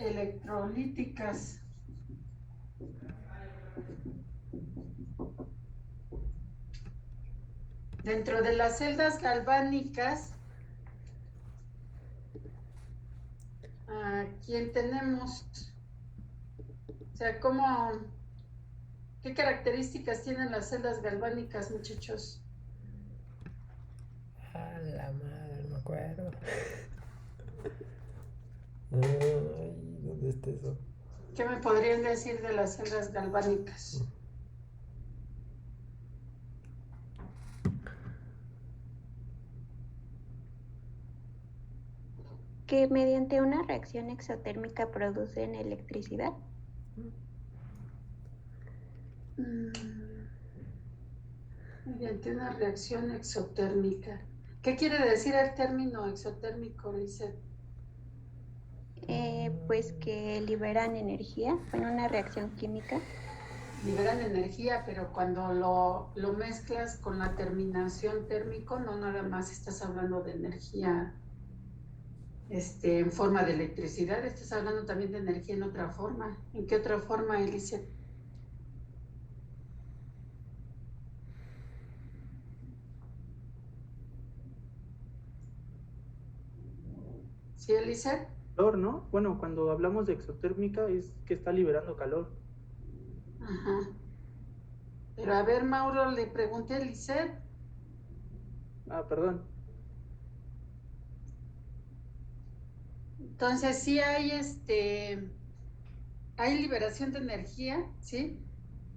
electrolíticas. Dentro de las celdas galvánicas, ¿a quién tenemos? O sea, ¿qué características tienen las celdas galvánicas, muchachos? A la madre, no me acuerdo. Ay, ¿dónde está eso? ¿Qué me podrían decir de las celdas galvánicas? Que mediante una reacción exotérmica producen electricidad. Mediante una reacción exotérmica. ¿Qué quiere decir el término exotérmico, Lizeth? Pues que liberan energía en una reacción química. Liberan energía, pero cuando lo mezclas con la terminación térmico, no nada más estás hablando de energía en forma de electricidad, estás hablando también de energía en otra forma. ¿En qué otra forma, Elise? ¿Sí, Elise? Calor, ¿no? Bueno, cuando hablamos de exotérmica es que está liberando calor. Ajá. Pero a ver, Mauro, le pregunté a Elise. Ah, perdón. Entonces sí hay liberación de energía, ¿sí?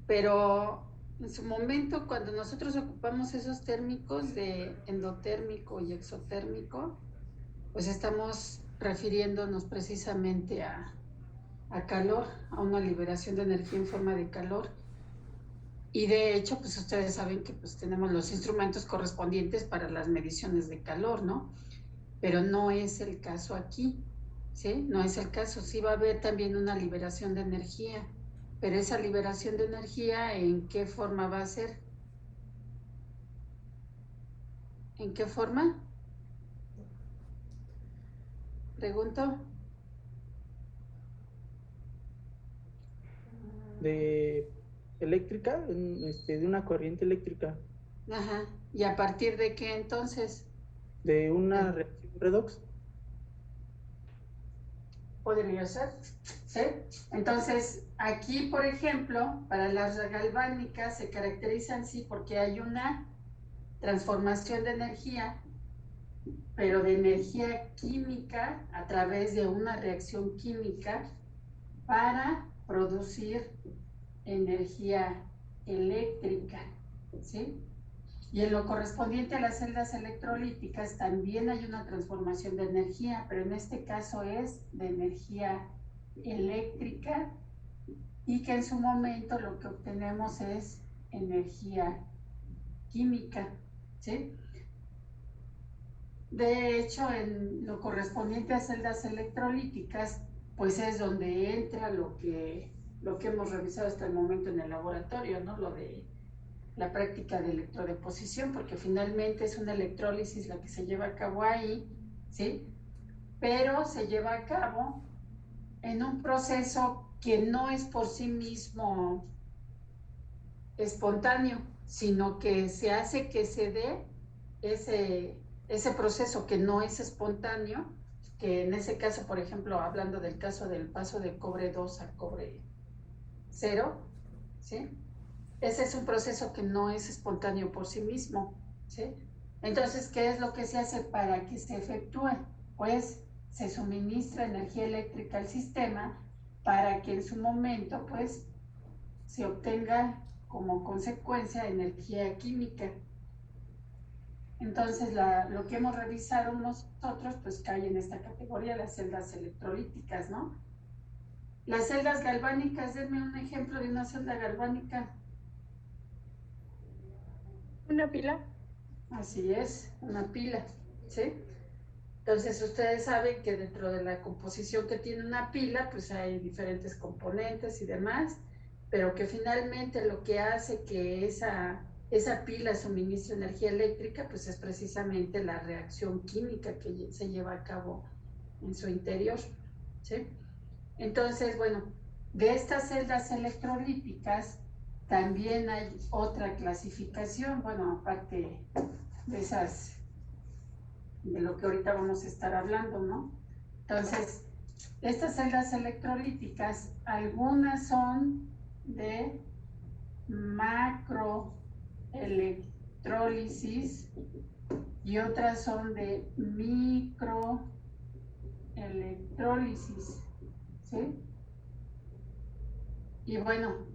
Pero en su momento, cuando nosotros ocupamos esos térmicos de endotérmico y exotérmico, pues estamos refiriéndonos precisamente a calor, a una liberación de energía en forma de calor. Y de hecho, pues ustedes saben que pues tenemos los instrumentos correspondientes para las mediciones de calor, ¿no? Pero no es el caso aquí, ¿sí? No es el caso. Sí va a haber también una liberación de energía, pero esa liberación de energía, ¿en qué forma va a ser? ¿En qué forma? Pregunto. De eléctrica, de una corriente eléctrica, Ajá. ¿Y a partir de qué entonces? de una reacción redox. Podría ser, ¿sí? Entonces, aquí, por ejemplo, para las galvánicas se caracterizan, sí, porque hay una transformación de energía, pero de energía química a través de una reacción química para producir energía eléctrica, ¿sí? Y en lo correspondiente a las celdas electrolíticas también hay una transformación de energía, pero en este caso es de energía eléctrica y que en su momento lo que obtenemos es energía química, ¿sí? De hecho, en lo correspondiente a celdas electrolíticas, pues es donde entra lo que hemos revisado hasta el momento en el laboratorio, ¿no? Lo de la práctica de electrodeposición, porque finalmente es una electrólisis la que se lleva a cabo ahí, ¿sí? Pero se lleva a cabo en un proceso que no es por sí mismo espontáneo, sino que se hace que se dé ese proceso que no es espontáneo, que en ese caso, por ejemplo, hablando del caso del paso de cobre 2 a cobre 0, ¿sí? Ese es un proceso que no es espontáneo por sí mismo, ¿sí? Entonces, ¿qué es lo que se hace para que se efectúe? Pues se suministra energía eléctrica al sistema para que en su momento, pues, se obtenga como consecuencia energía química. Entonces, lo que hemos revisado nosotros, pues cae en esta categoría, las celdas electrolíticas, ¿no? Las celdas galvánicas, denme un ejemplo de una celda galvánica. Una pila. Así es, una pila, ¿sí? Entonces ustedes saben que dentro de la composición que tiene una pila, pues hay diferentes componentes y demás, pero que finalmente lo que hace que esa pila suministre energía eléctrica, pues es precisamente la reacción química que se lleva a cabo en su interior, ¿sí? Entonces, bueno, de estas celdas electrolíticas también hay otra clasificación, bueno, aparte de esas, de lo que ahorita vamos a estar hablando, ¿no? Entonces, estas celdas electrolíticas, algunas son de macroelectrólisis y otras son de microelectrólisis, ¿sí? Y bueno,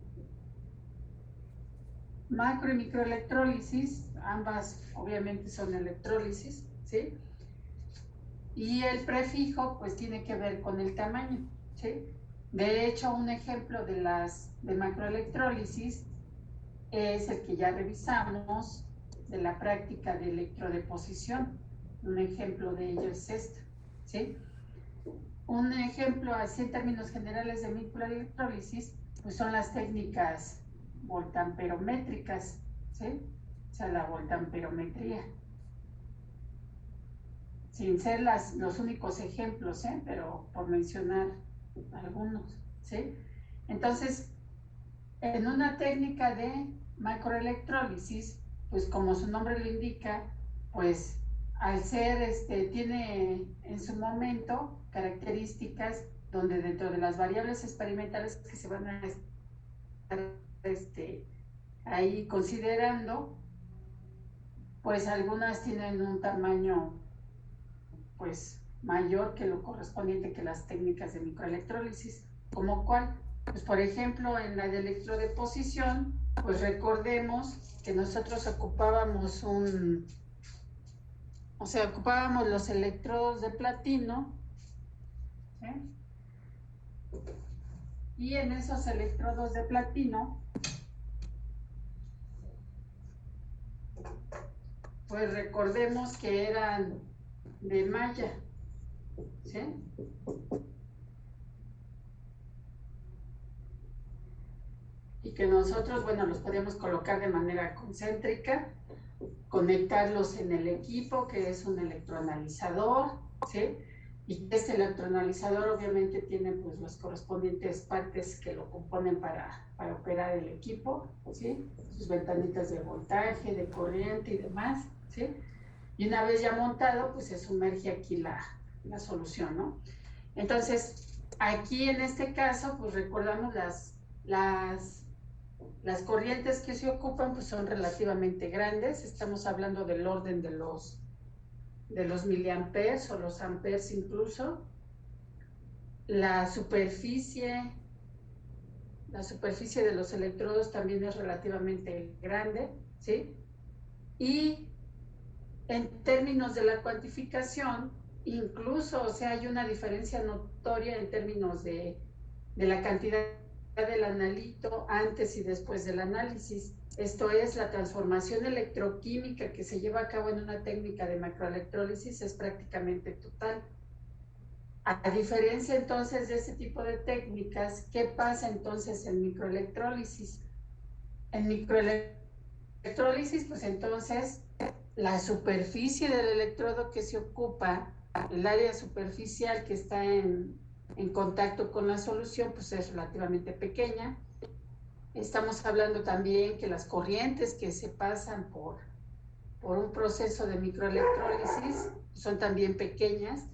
macro y microelectrólisis, ambas obviamente son electrólisis, ¿sí? Y el prefijo pues tiene que ver con el tamaño, ¿sí? De hecho, un ejemplo de macroelectrólisis es el que ya revisamos de la práctica de electrodeposición. Un ejemplo de ello es este, ¿sí? Un ejemplo así en términos generales de microelectrólisis pues son las técnicas voltamperométricas, ¿sí? O sea, la voltamperometría. Sin ser los únicos ejemplos, pero por mencionar algunos, ¿sí? Entonces, en una técnica de macroelectrólisis, pues como su nombre lo indica, pues al ser, tiene en su momento características donde dentro de las variables experimentales que se van a estar ahí considerando, pues algunas tienen un tamaño pues mayor que lo correspondiente que las técnicas de microelectrólisis, como cuál, pues por ejemplo en la de electrodeposición, pues recordemos que nosotros ocupábamos ocupábamos los electrodos de platino, ¿sí? Y en esos electrodos de platino, pues recordemos que eran de malla, ¿sí? Y que nosotros, bueno, los podíamos colocar de manera concéntrica, conectarlos en el equipo, que es un electroanalizador, ¿sí? Y este electroanalizador obviamente tiene pues las correspondientes partes que lo componen para operar el equipo, ¿sí? Sus ventanitas de voltaje, de corriente y demás, ¿sí? Y una vez ya montado, pues se sumerge aquí la solución, ¿no? Entonces, aquí en este caso, pues recordamos las corrientes que se ocupan, pues son relativamente grandes. Estamos hablando del orden de los miliamperes o los amperes incluso. La superficie de los electrodos también es relativamente grande, ¿sí? Y en términos de la cuantificación, incluso, o sea, hay una diferencia notoria en términos de la cantidad del analito antes y después del análisis. Esto es, la transformación electroquímica que se lleva a cabo en una técnica de macroelectrólisis es prácticamente total. A diferencia entonces de este tipo de técnicas, ¿qué pasa entonces en microelectrólisis? En microelectrólisis, pues entonces la superficie del electrodo que se ocupa, el área superficial que está en contacto con la solución, pues es relativamente pequeña. Estamos hablando también que las corrientes que se pasan por un proceso de microelectrólisis son también pequeñas,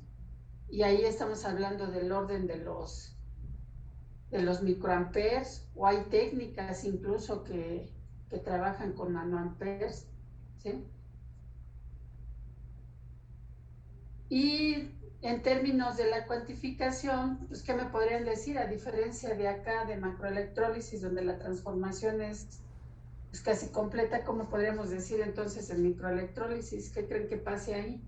y ahí estamos hablando del orden de los microamperes, o hay técnicas incluso que trabajan con nanoamperes, ¿sí? Y en términos de la cuantificación, pues, ¿qué me podrían decir? A diferencia de acá, de macroelectrólisis, donde la transformación es casi completa, ¿cómo podríamos decir entonces en microelectrólisis? ¿Qué creen que pase ahí?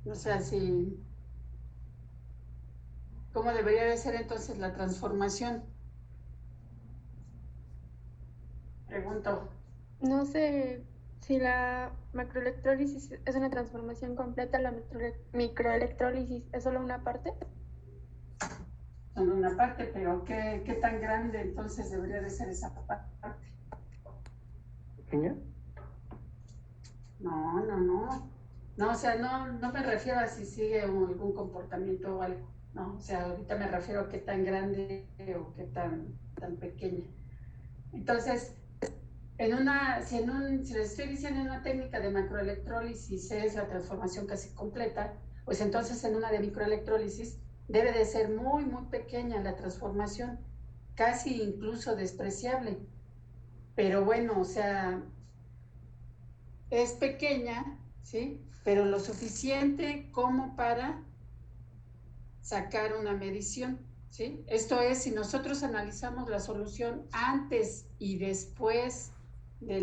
O sea, si... ¿Cómo debería de ser entonces la transformación? Pregunto. No sé si la macroelectrólisis es una transformación completa, la microelectrólisis es solo una parte. son una parte, pero ¿qué tan grande entonces debería de ser esa parte? ¿Pequeña? No. No, o sea, no me refiero a si sigue algún comportamiento o algo. No, o sea, ahorita me refiero a qué tan grande o qué tan pequeña. Entonces, si les estoy diciendo en una técnica de macroelectrólisis es la transformación casi completa, pues entonces en una de microelectrólisis debe de ser muy pequeña la transformación, casi incluso despreciable. Pero bueno, o sea, es pequeña, ¿sí? Pero lo suficiente como para sacar una medición, ¿sí? Esto es, si nosotros analizamos la solución antes y después de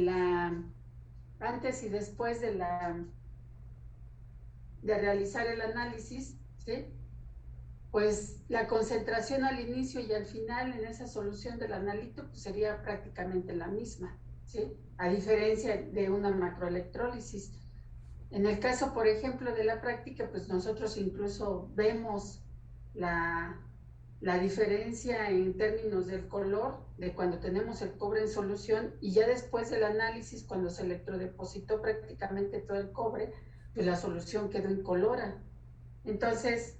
realizar el análisis, ¿sí? Pues la concentración al inicio y al final en esa solución del analito pues sería prácticamente la misma, ¿sí? A diferencia de una macroelectrólisis. En el caso, por ejemplo, de la práctica, pues nosotros incluso vemos la diferencia en términos del color de cuando tenemos el cobre en solución y ya después del análisis, cuando se electrodepositó prácticamente todo el cobre, pues la solución quedó incolora. Entonces,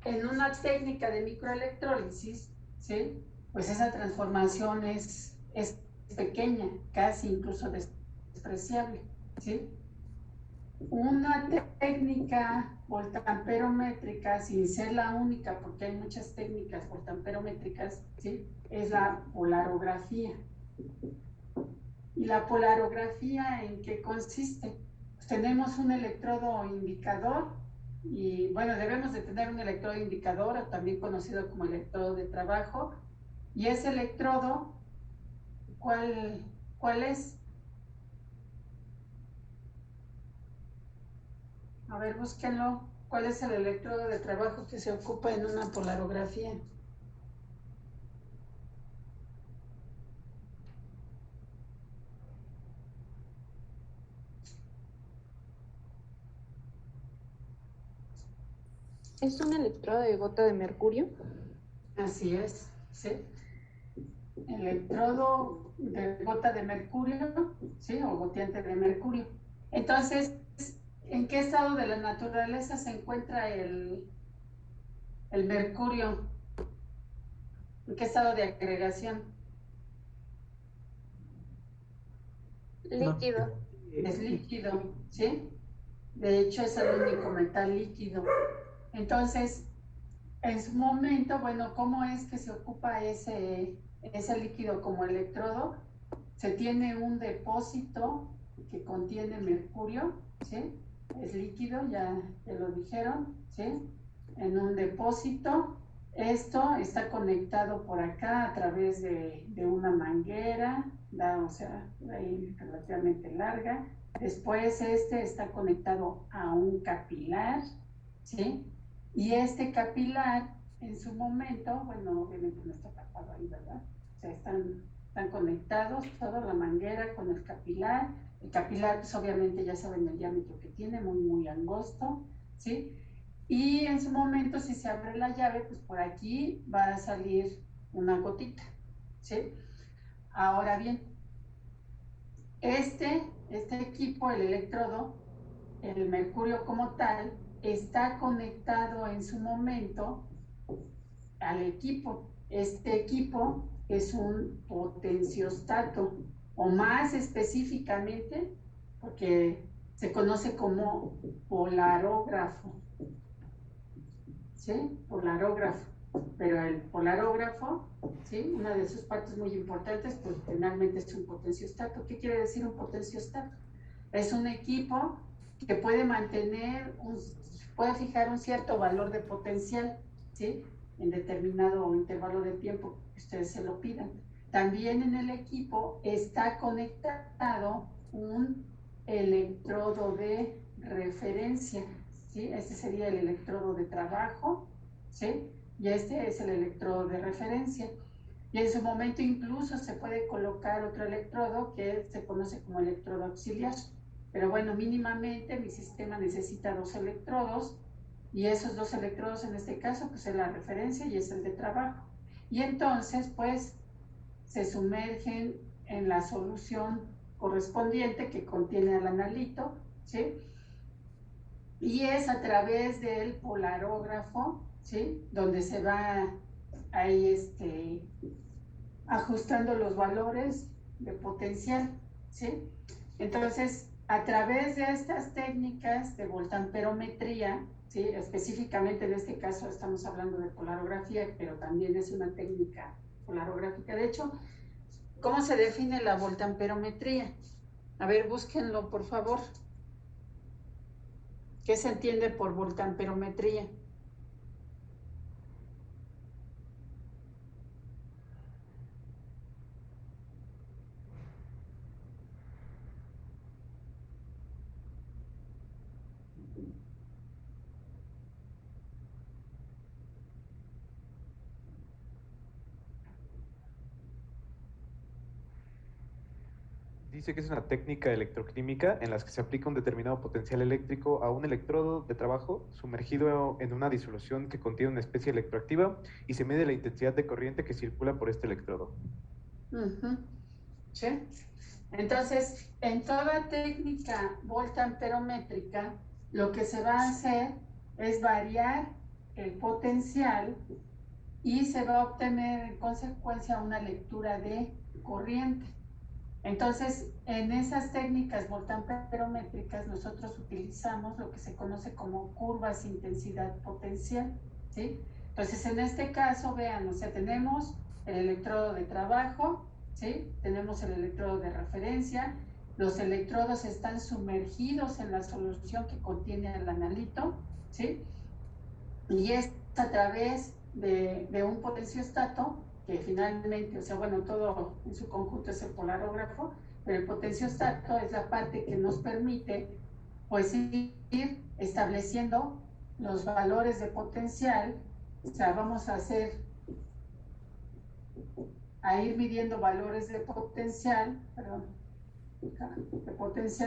en una técnica de microelectrólisis, ¿sí? Pues esa transformación es pequeña, casi incluso despreciable, ¿sí? Una técnica voltamperométrica, sin ser la única, porque hay muchas técnicas voltamperométricas, ¿sí? Es la polarografía. ¿Y la polarografía en qué consiste? Pues tenemos un electrodo indicador y bueno, debemos de tener un electrodo indicador, también conocido como electrodo de trabajo, y ese electrodo, ¿cuál es? A ver, búsquenlo. ¿Cuál es el electrodo de trabajo que se ocupa en una polarografía? ¿Es un electrodo de gota de mercurio? Así es, ¿sí? Electrodo de gota de mercurio, ¿sí? O goteante de mercurio. Entonces, ¿en qué estado de la naturaleza se encuentra el mercurio? ¿En qué estado de agregación? Líquido. Es líquido, ¿sí? De hecho, es el único metal líquido. Entonces, en su momento, bueno, ¿cómo es que se ocupa ese líquido como electrodo? Se tiene un depósito que contiene mercurio, ¿sí? Es líquido, ya lo dijeron, ¿sí? En un depósito. Esto está conectado por acá a través de una manguera, o sea, ahí relativamente larga. Después este está conectado a un capilar, ¿sí? Y este capilar, en su momento, bueno, obviamente no está tapado ahí, ¿verdad? O sea, están conectados, toda la manguera con el capilar. El capilar, pues obviamente ya saben el diámetro que tiene, muy angosto, ¿sí? Y en su momento, si se abre la llave, pues por aquí va a salir una gotita, ¿sí? Ahora bien, este equipo, el electrodo, el mercurio como tal, está conectado en su momento al equipo. Este equipo es un potenciostato, o más específicamente, porque se conoce como polarógrafo, ¿sí? Polarógrafo. Pero el polarógrafo, ¿sí? Una de sus partes muy importantes, pues finalmente es un potenciostato. ¿Qué quiere decir un potenciostato? Es un equipo que puede puede fijar un cierto valor de potencial, ¿sí? En determinado intervalo de tiempo que ustedes se lo pidan. También en el equipo está conectado un electrodo de referencia, ¿sí? Este sería el electrodo de trabajo, ¿sí? Y este es el electrodo de referencia. Y en su momento incluso se puede colocar otro electrodo que se conoce como electrodo auxiliar. Pero bueno, mínimamente mi sistema necesita 2 electrodos y esos dos electrodos en este caso pues es la referencia y es el de trabajo. Y entonces pues se sumergen en la solución correspondiente que contiene el analito, ¿sí? Y es a través del polarógrafo, ¿sí? Donde se va ahí ajustando los valores de potencial, ¿sí? Entonces, a través de estas técnicas de voltamperometría, ¿sí? Específicamente en este caso estamos hablando de polarografía, pero también es una técnica polarográfica. De hecho, ¿cómo se define la voltamperometría? A ver, búsquenlo, por favor. ¿Qué se entiende por voltamperometría? Dice que es una técnica electroquímica en la que se aplica un determinado potencial eléctrico a un electrodo de trabajo sumergido en una disolución que contiene una especie electroactiva y se mide la intensidad de corriente que circula por este electrodo. ¿Sí? Entonces, en toda técnica voltamperométrica, lo que se va a hacer es variar el potencial y se va a obtener en consecuencia una lectura de corriente. Entonces, en esas técnicas voltamperométricas nosotros utilizamos lo que se conoce como curvas intensidad potencial, ¿sí? Entonces, en este caso, vean, o sea, tenemos el electrodo de trabajo, ¿sí? Tenemos el electrodo de referencia, los electrodos están sumergidos en la solución que contiene el analito, ¿sí? Y es a través de un potenciostato que finalmente, o sea, bueno, todo en su conjunto es el polarógrafo, pero el potenciostato es la parte que nos permite, pues, ir estableciendo los valores de potencial. O sea, vamos a ir midiendo valores de potencial,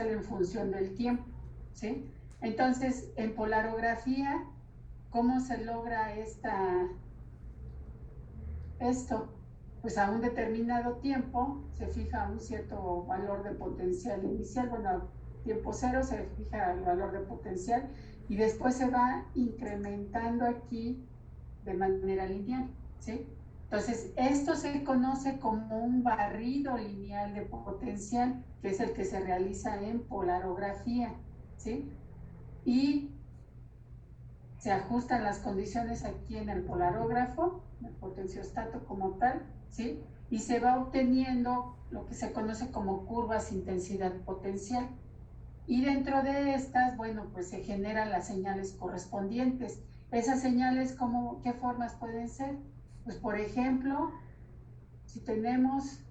en función del tiempo, ¿sí? Entonces, en polarografía, ¿cómo se logra esto? Pues a un determinado tiempo se fija un cierto valor de potencial inicial, bueno, tiempo cero se fija el valor de potencial y después se va incrementando aquí de manera lineal, ¿sí? Entonces, esto se conoce como un barrido lineal de potencial, que es el que se realiza en polarografía, ¿sí? Y se ajustan las condiciones aquí en el polarógrafo, el potenciostato como tal, ¿sí? Y se va obteniendo lo que se conoce como curvas intensidad potencial. Y dentro de estas, bueno, pues se generan las señales correspondientes. Esas señales, ¿qué formas pueden ser? Pues, por ejemplo, si tenemos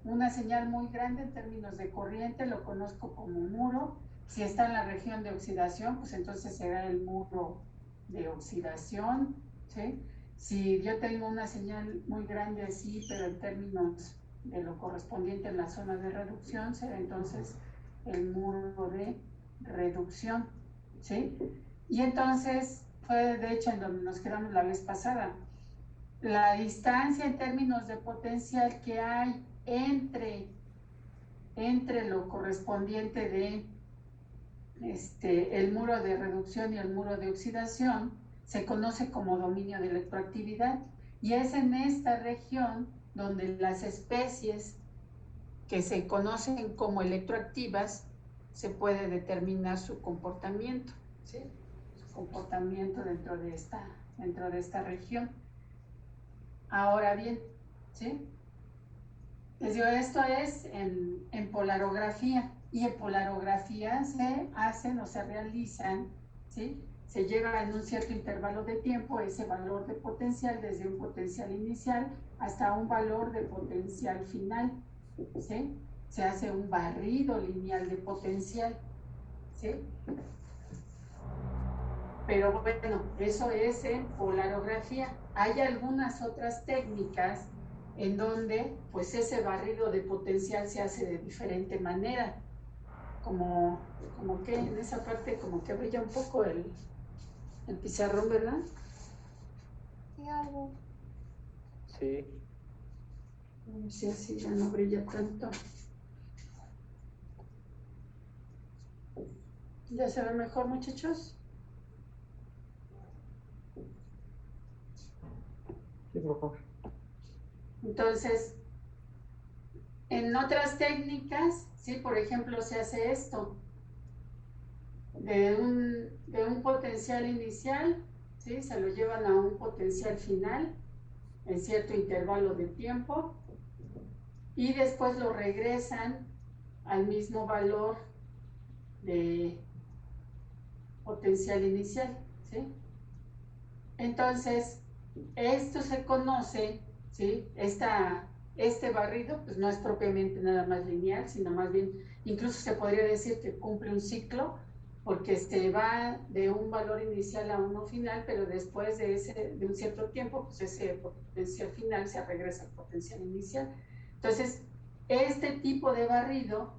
una señal muy grande en términos de corriente, lo conozco como muro. Si está en la región de oxidación, pues entonces será el muro de oxidación, ¿sí? Si yo tengo una señal muy grande así, pero en términos de lo correspondiente en la zona de reducción, será entonces el muro de reducción, ¿sí? Y entonces fue de hecho en donde nos quedamos la vez pasada. La distancia en términos de potencial que hay entre lo correspondiente de el muro de reducción y el muro de oxidación se conoce como dominio de electroactividad y es en esta región donde las especies que se conocen como electroactivas se puede determinar su comportamiento, ¿sí? Su comportamiento dentro de esta región. Ahora bien, ¿sí? Les digo, esto es en polarografía, y en polarografía se hacen o se realizan, ¿sí? Se lleva en un cierto intervalo de tiempo ese valor de potencial desde un potencial inicial hasta un valor de potencial final, ¿sí? Se hace un barrido lineal de potencial, ¿sí? Pero bueno, eso es en polarografía. Hay algunas otras técnicas en donde pues ese barrido de potencial se hace de diferente manera, como que en esa parte como que brilla un poco el el pizarrón, ¿verdad? Sí, algo. Sí. A ver si así ya no brilla tanto. ¿Ya se ve mejor, muchachos? Sí, mejor. Entonces, en otras técnicas, ¿sí? Por ejemplo, se hace esto. De un potencial inicial, ¿sí? Se lo llevan a un potencial final en cierto intervalo de tiempo y después lo regresan al mismo valor de potencial inicial, ¿sí? Entonces, esto se conoce, ¿sí? Este barrido pues no es propiamente nada más lineal, sino más bien, incluso se podría decir que cumple un ciclo, porque se va de un valor inicial a uno final, pero después de un cierto tiempo, pues ese potencial final se regresa al potencial inicial. Entonces, este tipo de barrido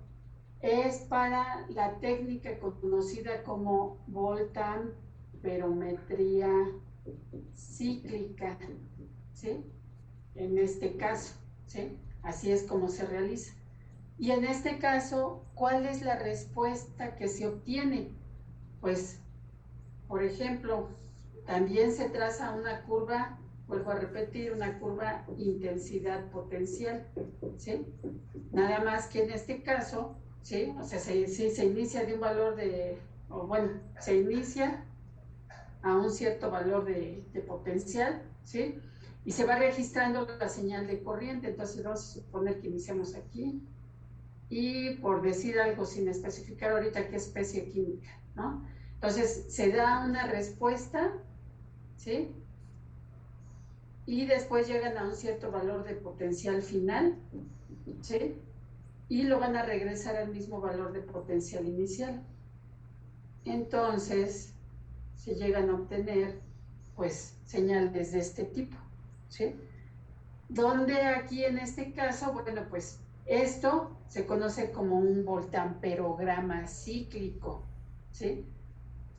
es para la técnica conocida como voltamperometría cíclica, ¿sí? En este caso, ¿sí? Así es como se realiza. Y en este caso, ¿cuál es la respuesta que se obtiene? Pues, por ejemplo, también se traza una curva, vuelvo a repetir, una curva intensidad potencial, ¿sí? Nada más que en este caso, ¿sí? O sea, se inicia de un valor se inicia a un cierto valor de potencial, ¿sí? Y se va registrando la señal de corriente. Entonces vamos a suponer que iniciamos aquí y por decir algo sin especificar ahorita qué especie química, ¿no? Entonces se da una respuesta, ¿sí? Y después llegan a un cierto valor de potencial final, ¿sí? Y lo van a regresar al mismo valor de potencial inicial. Entonces se llegan a obtener pues señales de este tipo, ¿sí? Donde aquí en este caso, bueno, pues esto se conoce como un voltamperograma cíclico, ¿sí?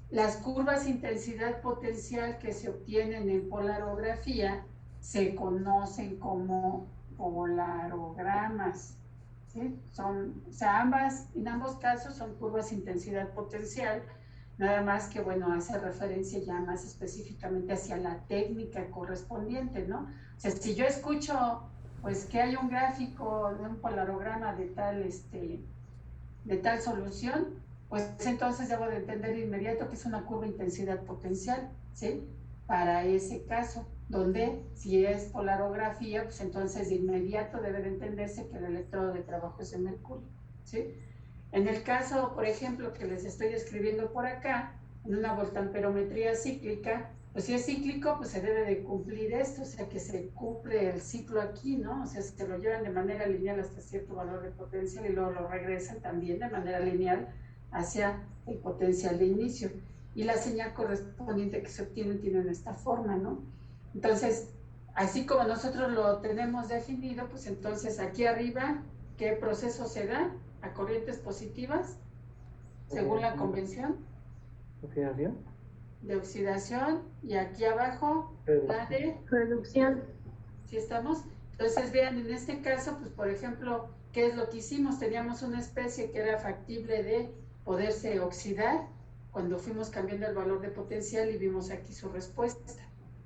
Las curvas intensidad potencial que se obtienen en polarografía se conocen como polarogramas, ¿sí? O sea, en ambos casos son curvas intensidad potencial, nada más que, bueno, hace referencia ya más específicamente hacia la técnica correspondiente, ¿no? O sea, si yo escucho, pues, que hay un gráfico de un polarograma de tal solución, pues entonces debo de entender de inmediato que es una curva de intensidad potencial, ¿sí? Para ese caso, donde si es polarografía, pues entonces de inmediato debe de entenderse que el electrodo de trabajo es de mercurio, ¿sí? En el caso, por ejemplo, que les estoy describiendo por acá, en una voltamperometría cíclica, pues si es cíclico, pues se debe de cumplir esto, o sea, que se cumple el ciclo aquí, ¿no? O sea, se lo llevan de manera lineal hasta cierto valor de potencial y luego lo regresan también de manera lineal hacia el potencial de inicio. Y la señal correspondiente que se obtiene tiene esta forma, ¿no? Entonces, así como nosotros lo tenemos definido, pues entonces aquí arriba, ¿qué proceso se da? A corrientes positivas, según la convención ¿Oxidación? de oxidación, y aquí abajo la de, Reducción. ¿sí estamos? Entonces vean, en este caso, pues por ejemplo, ¿qué es lo que hicimos? Teníamos una especie que era factible de poderse oxidar cuando fuimos cambiando el valor de potencial y vimos aquí su respuesta.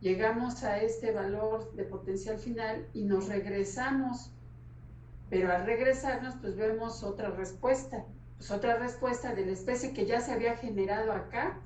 Llegamos a este valor de potencial final y nos regresamos, pero al regresarnos pues vemos otra respuesta, pues otra respuesta de la especie que ya se había generado acá,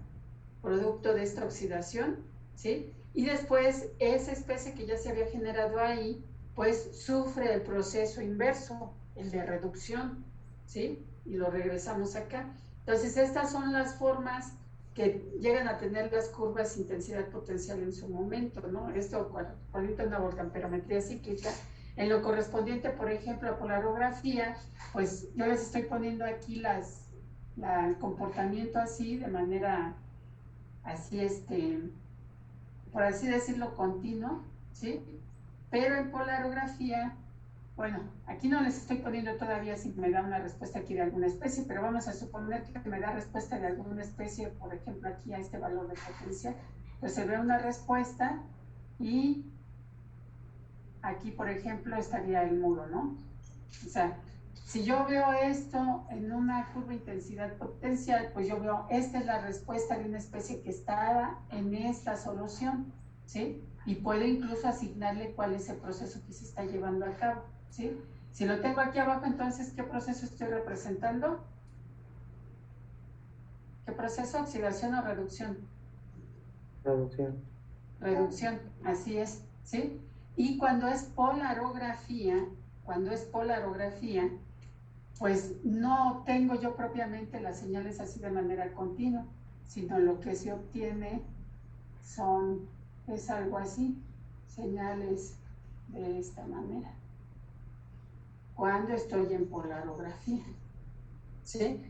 producto de esta oxidación, ¿sí? Y después esa especie que ya se había generado ahí, pues sufre el proceso inverso, el de reducción, ¿sí? Y lo regresamos acá. Entonces estas son las formas que llegan a tener las curvas intensidad potencial en su momento, ¿no? Esto cuando una voltamperometría cíclica. En lo correspondiente, por ejemplo, a polarografía, pues yo les estoy poniendo aquí el comportamiento así, de manera así, por así decirlo, continuo, ¿sí? Pero en polarografía, bueno, aquí no les estoy poniendo todavía si me da una respuesta aquí de alguna especie, pero vamos a suponer que me da respuesta de alguna especie, por ejemplo, aquí a este valor de potencial. Entonces se ve una respuesta y aquí, por ejemplo, estaría el muro, ¿no? O sea, si yo veo esto en una curva de intensidad potencial, pues yo veo, esta es la respuesta de una especie que está en esta solución, ¿sí? Y puedo incluso asignarle cuál es el proceso que se está llevando a cabo, ¿sí? Si lo tengo aquí abajo, entonces, ¿qué proceso estoy representando? ¿Qué proceso? ¿Oxidación o reducción? Traducción. Reducción, así es, ¿sí? Y cuando es polarografía, pues no obtengo yo propiamente las señales así de manera continua, sino lo que se obtiene es algo así, señales de esta manera, cuando estoy en polarografía, ¿sí?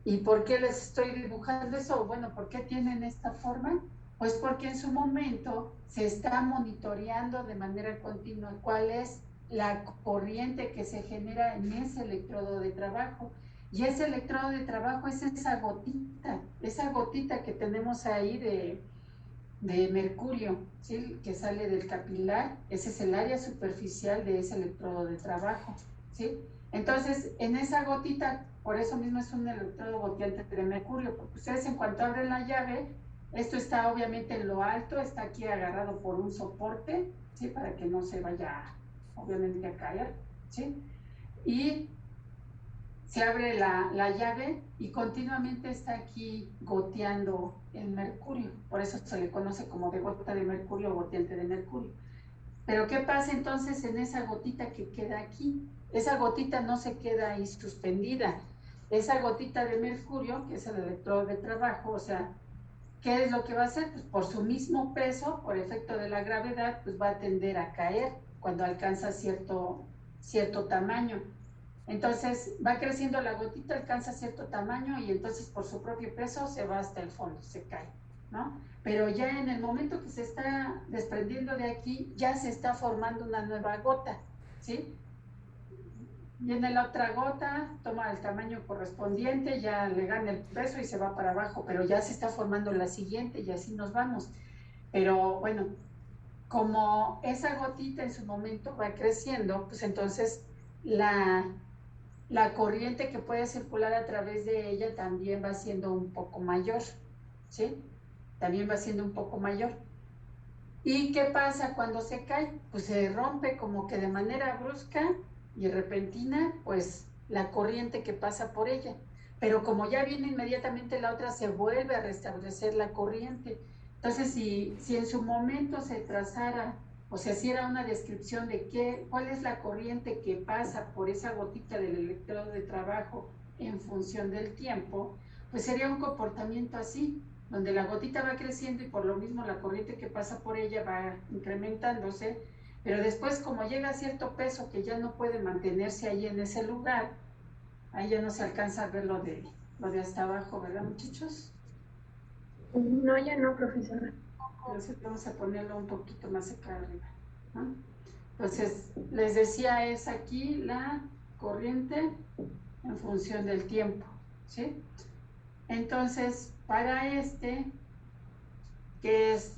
¿Y por qué les estoy dibujando eso? Bueno, ¿por qué tienen esta forma? Pues porque en su momento se está monitoreando de manera continua cuál es la corriente que se genera en ese electrodo de trabajo. Y ese electrodo de trabajo es esa gotita que tenemos ahí de mercurio, ¿sí? Que sale del capilar. Ese es el área superficial de ese electrodo de trabajo, ¿sí? Entonces, en esa gotita, por eso mismo es un electrodo goteante de mercurio, porque ustedes en cuanto abren la llave, esto está obviamente en lo alto, está aquí agarrado por un soporte, ¿sí? Para que no se vaya, obviamente, a caer, ¿sí? Y se abre la llave y continuamente está aquí goteando el mercurio, por eso se le conoce como de gota de mercurio o goteante de mercurio. Pero ¿qué pasa entonces en esa gotita que queda aquí? Esa gotita no se queda ahí suspendida. Esa gotita de mercurio, que es el electrodo de trabajo, o sea, ¿qué es lo que va a hacer? Pues por su mismo peso, por efecto de la gravedad, pues va a tender a caer cuando alcanza cierto tamaño. Entonces va creciendo la gotita, alcanza cierto tamaño y entonces por su propio peso se va hasta el fondo, se cae, ¿no? Pero ya en el momento que se está desprendiendo de aquí, ya se está formando una nueva gota, ¿sí? Viene la otra gota, toma el tamaño correspondiente, ya le gana el peso y se va para abajo, pero ya se está formando la siguiente y así nos vamos. Pero bueno, como esa gotita en su momento va creciendo, pues entonces la corriente que puede circular a través de ella también va siendo un poco mayor, ¿sí? También va siendo un poco mayor. ¿Y qué pasa cuando se cae? Pues se rompe como que de manera brusca y repentina, pues la corriente que pasa por ella. Pero como ya viene inmediatamente la otra, se vuelve a restablecer la corriente. Entonces, si en su momento se trazara o se hiciera una descripción de cuál es la corriente que pasa por esa gotita del electrodo de trabajo en función del tiempo, pues sería un comportamiento así, donde la gotita va creciendo y por lo mismo la corriente que pasa por ella va incrementándose, pero después como llega a cierto peso que ya no puede mantenerse ahí en ese lugar, ahí ya no se alcanza a ver lo de hasta abajo, ¿verdad, muchachos? No, ya no, profesora. Entonces vamos a ponerlo un poquito más acá arriba, ¿no? Entonces, les decía, es aquí la corriente en función del tiempo, ¿sí? Entonces, para que es,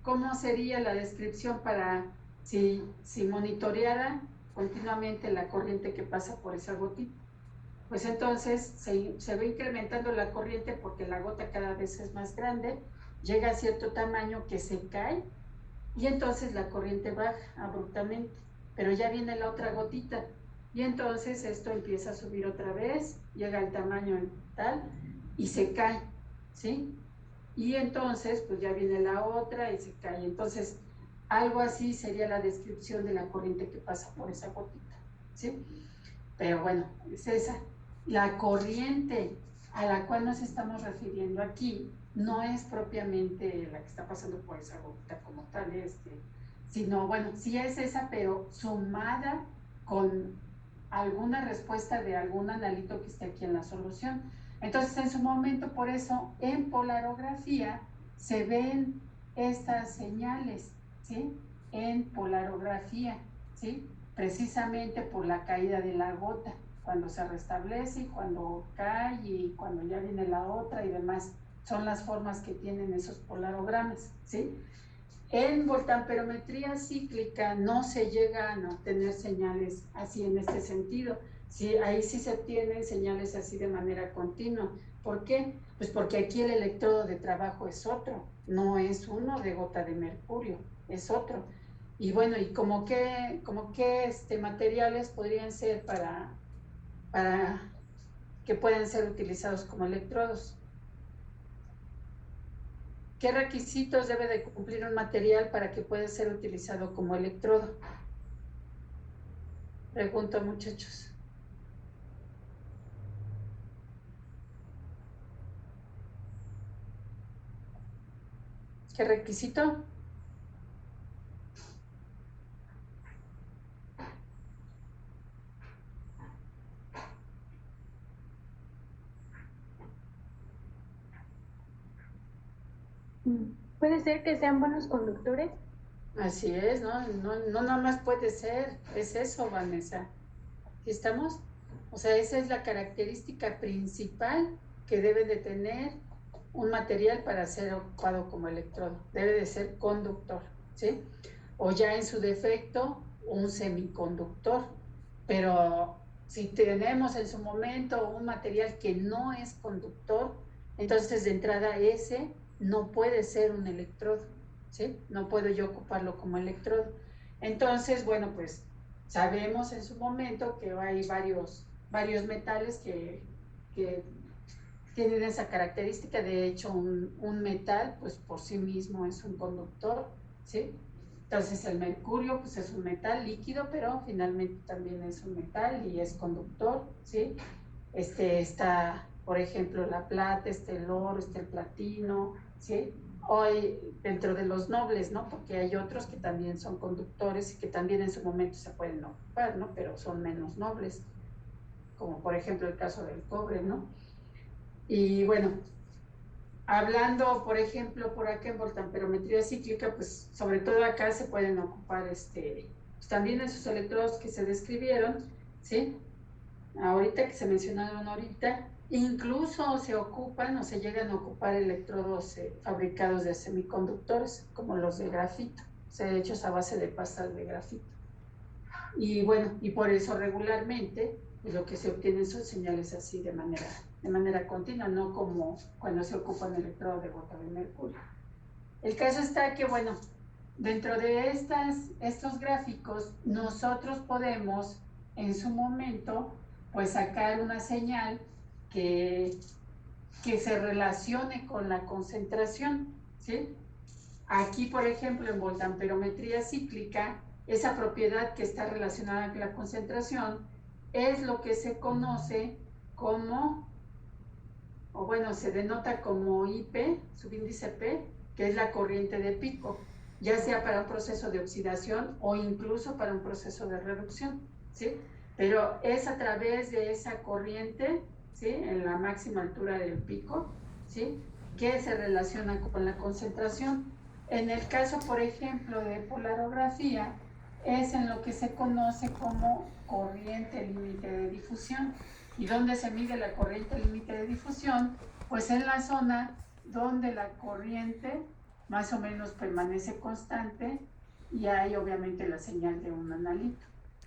¿cómo sería la descripción para si monitoreara continuamente la corriente que pasa por esa gotita? Pues entonces se va incrementando la corriente porque la gota cada vez es más grande, llega a cierto tamaño que se cae y entonces la corriente baja abruptamente, pero ya viene la otra gotita y entonces esto empieza a subir otra vez, llega al tamaño tal y se cae, ¿sí? Y entonces pues ya viene la otra y se cae. Entonces algo así sería la descripción de la corriente que pasa por esa gotita, ¿sí? Pero bueno, es esa. La corriente a la cual nos estamos refiriendo aquí no es propiamente la que está pasando por esa gotita como tal, sino, bueno, sí es esa, pero sumada con alguna respuesta de algún analito que esté aquí en la solución. Entonces, en su momento, por eso, en polarografía se ven estas señales, ¿sí? En polarografía, ¿sí? precisamente por la caída de la gota, cuando se restablece y cuando cae y cuando ya viene la otra y demás. Son las formas que tienen esos polarogramas, ¿sí? En voltamperometría cíclica no se llegan a obtener señales así en este sentido. Sí, ahí sí se obtienen señales así de manera continua. ¿Por qué? Pues porque aquí el electrodo de trabajo es otro, no es uno de gota de mercurio, es otro. Y bueno, ¿y como qué materiales podrían ser para que puedan ser utilizados como electrodos? ¿Qué requisitos debe de cumplir un material para que pueda ser utilizado como electrodo? Pregunto, muchachos. ¿Qué requisito? Puede ser que sean buenos conductores. Así es, ¿no? No nada más puede ser, es eso, Vanessa. ¿Sí estamos? O sea, esa es la característica principal que debe de tener un material para ser ocupado como electrodo. Debe de ser conductor, ¿sí? O ya en su defecto, un semiconductor. Pero si tenemos en su momento un material que no es conductor, entonces de entrada ese no puede ser un electrodo, ¿sí? No puedo yo ocuparlo como electrodo. Entonces, bueno, pues sabemos en su momento que hay varios metales que tienen esa característica. De hecho, un metal, pues por sí mismo es un conductor, ¿sí? Entonces el mercurio, pues es un metal líquido, pero finalmente también es un metal y es conductor, ¿sí? Está, por ejemplo, la plata, el oro, el platino, ¿sí? Hoy, dentro de los nobles, ¿no? Porque hay otros que también son conductores y que también en su momento se pueden ocupar, ¿no? Pero son menos nobles, como por ejemplo el caso del cobre, ¿no? Y bueno, hablando, por ejemplo, por acá en voltamperometría cíclica, pues sobre todo acá se pueden ocupar pues también esos electrodos que se describieron, ¿sí? Ahorita que se mencionaron ahorita, incluso se ocupan o se llegan a ocupar electrodos fabricados de semiconductores, como los de grafito, o sea, hechos a base de pastas de grafito. Y bueno, y por eso regularmente lo que se obtienen son señales así de manera continua, no como cuando se ocupa un electrodo de gota de mercurio. El caso está que, bueno, dentro de estos gráficos, nosotros podemos en su momento pues sacar una señal que se relacione con la concentración, ¿sí? Aquí, por ejemplo, en voltamperometría cíclica, esa propiedad que está relacionada con la concentración es lo que se conoce como, o bueno, se denota como IP, subíndice P, que es la corriente de pico, ya sea para un proceso de oxidación o incluso para un proceso de reducción, ¿sí? Pero es a través de esa corriente, ¿sí? En la máxima altura del pico, ¿sí? Que se relaciona con la concentración. En el caso, por ejemplo, de polarografía, es en lo que se conoce como corriente límite de difusión. ¿Y dónde se mide la corriente límite de difusión? Pues en la zona donde la corriente más o menos permanece constante y hay obviamente la señal de un analito.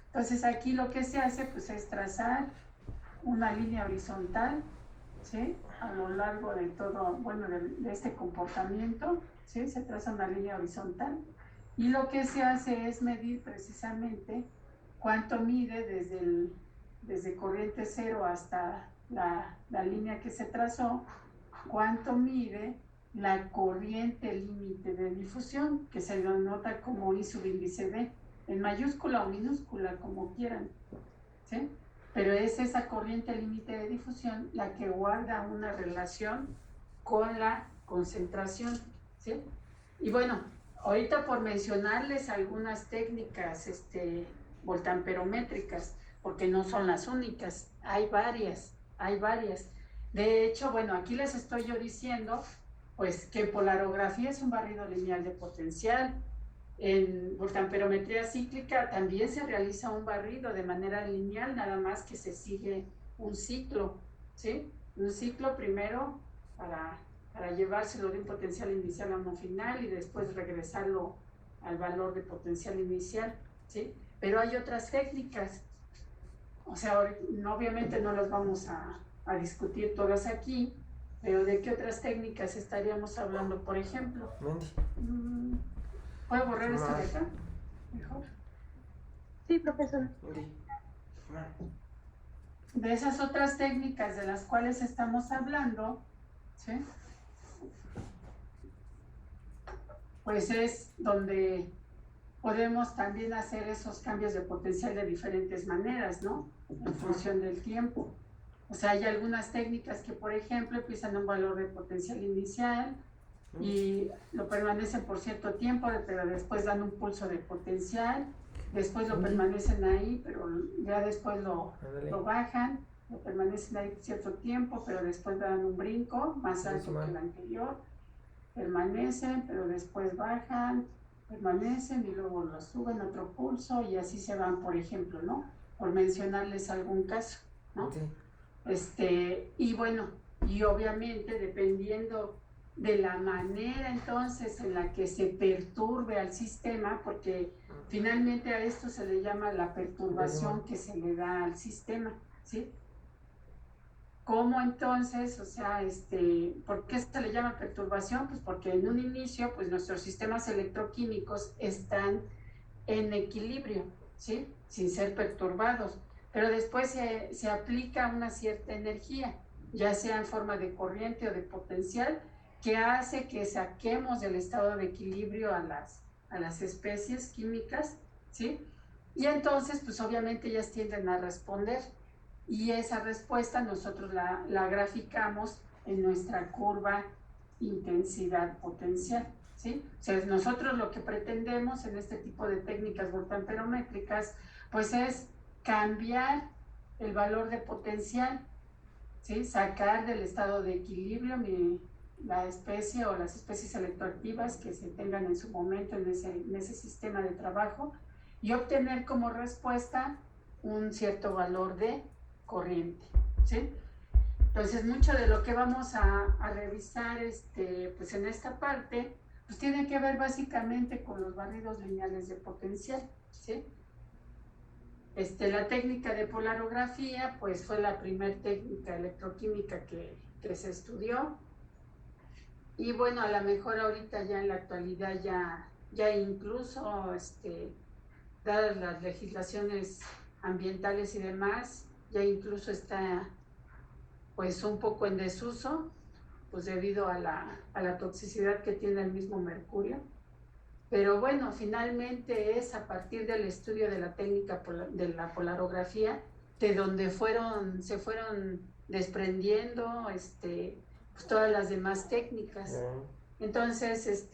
Entonces aquí lo que se hace pues es trazar una línea horizontal, ¿sí? A lo largo de todo, bueno, de este comportamiento, ¿sí? Se traza una línea horizontal y lo que se hace es medir precisamente cuánto mide desde corriente cero hasta la línea que se trazó, cuánto mide la corriente límite de difusión, que se denota como I subíndice D, en mayúscula o minúscula, como quieran, ¿sí? Pero es esa corriente límite de difusión la que guarda una relación con la concentración, ¿sí? Y bueno, ahorita por mencionarles algunas técnicas voltamperométricas, porque no son las únicas, hay varias. De hecho, bueno, aquí les estoy yo diciendo, pues que polarografía es un barrido lineal de potencial, En voltamperometría cíclica también se realiza un barrido de manera lineal, nada más que se sigue un ciclo, ¿sí? Un ciclo primero para llevárselo de un potencial inicial a uno final y después regresarlo al valor de potencial inicial, ¿sí? Pero hay otras técnicas, o sea, obviamente no las vamos a discutir todas aquí, pero ¿de qué otras técnicas estaríamos hablando? Por ejemplo, Mandy, ¿puedo borrar esto de acá? Mejor. Sí, profesor. Mandy. De esas otras técnicas de las cuales estamos hablando, ¿sí? Pues es donde podemos también hacer esos cambios de potencial de diferentes maneras, ¿no? En función del tiempo. O sea, hay algunas técnicas que, por ejemplo, empiezan a un valor de potencial inicial y lo permanecen por cierto tiempo, pero después dan un pulso de potencial, después lo permanecen ahí, pero ya después lo bajan, lo permanecen ahí cierto tiempo, pero después dan un brinco más alto que el anterior, permanecen, pero después bajan, permanecen y luego lo suben otro pulso y así se van, por ejemplo, ¿no? Por mencionarles algún caso, ¿no? Y bueno, y obviamente dependiendo de la manera entonces en la que se perturbe al sistema, porque finalmente a esto se le llama la perturbación que se le da al sistema, ¿sí? ¿Cómo entonces, o sea, por qué se le llama perturbación? Pues porque en un inicio, pues nuestros sistemas electroquímicos están en equilibrio, ¿sí? Sin ser perturbados, pero después se aplica una cierta energía, ya sea en forma de corriente o de potencial, que hace que saquemos del estado de equilibrio a las especies químicas, ¿sí? Y entonces, pues obviamente ellas tienden a responder, y esa respuesta nosotros la graficamos en nuestra curva intensidad potencial, ¿sí? O sea, nosotros lo que pretendemos en este tipo de técnicas voltamperométricas, pues es cambiar el valor de potencial, ¿sí? Sacar del estado de equilibrio la especie o las especies electroactivas que se tengan en su momento en ese sistema de trabajo y obtener como respuesta un cierto valor de corriente, ¿sí? Entonces, mucho de lo que vamos a revisar pues en esta parte, pues tiene que ver básicamente con los barridos lineales de potencial, ¿sí? La técnica de polarografía, pues fue la primera técnica electroquímica que se estudió. Y bueno, a lo mejor ahorita ya en la actualidad ya incluso, dadas las legislaciones ambientales y demás, ya incluso está pues un poco en desuso, pues debido a la toxicidad que tiene el mismo mercurio. Pero bueno, finalmente es a partir del estudio de la técnica de la polarografía de donde se fueron desprendiendo pues todas las demás técnicas. Entonces,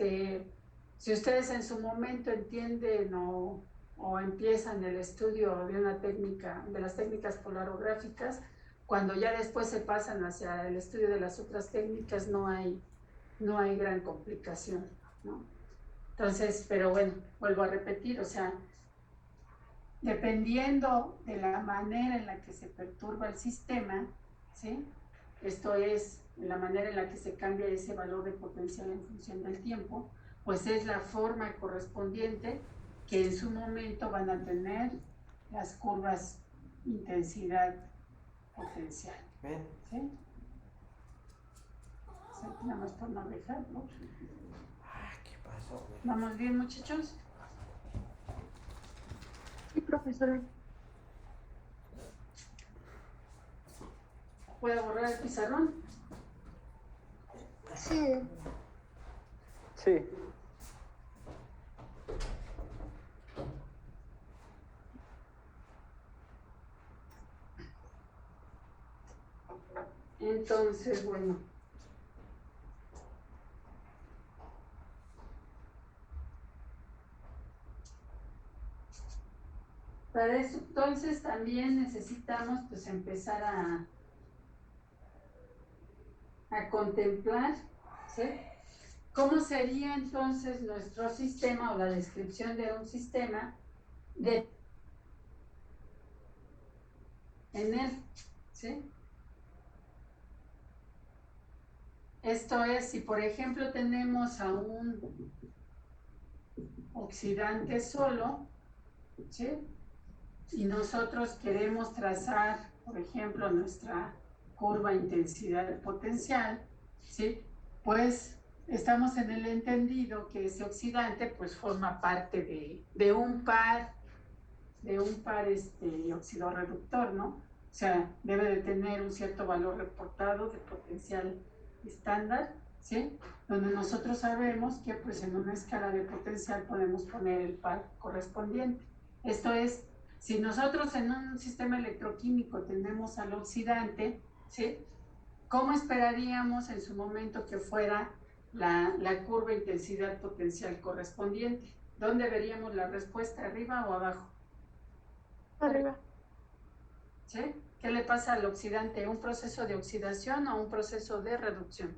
si ustedes en su momento entienden o empiezan el estudio de una técnica, de las técnicas polarográficas, cuando ya después se pasan hacia el estudio de las otras técnicas no hay gran complicación, ¿no? Entonces, pero bueno, vuelvo a repetir, o sea, dependiendo de la manera en la que se perturba el sistema, ¿sí? Esto es, la manera en la que se cambia ese valor de potencial en función del tiempo, pues es la forma correspondiente que en su momento van a tener las curvas intensidad potencial. ¿Sí? Nada más por no dejarlo. ¿Qué pasó? ¿Vamos bien, muchachos? Sí, profesor. ¿Puedo borrar el pizarrón? Sí. Sí. Entonces, bueno. Para eso entonces también necesitamos pues empezar a contemplar, ¿sí? ¿Cómo sería entonces nuestro sistema o la descripción de un sistema en él? ¿Sí? Esto es, si por ejemplo tenemos a un oxidante solo, ¿sí? Y nosotros queremos trazar, por ejemplo, nuestra curva intensidad potencial, ¿sí? Pues estamos en el entendido que ese oxidante pues forma parte de un par oxidorreductor, ¿no? O sea, debe de tener un cierto valor reportado de potencial estándar, ¿sí? Donde nosotros sabemos que pues en una escala de potencial podemos poner el par correspondiente. Esto es, si nosotros en un sistema electroquímico tenemos al oxidante, ¿sí? ¿Cómo esperaríamos en su momento que fuera la curva intensidad potencial correspondiente? ¿Dónde veríamos la respuesta, arriba o abajo? Arriba. ¿Sí? ¿Qué le pasa al oxidante? ¿Un proceso de oxidación o un proceso de reducción?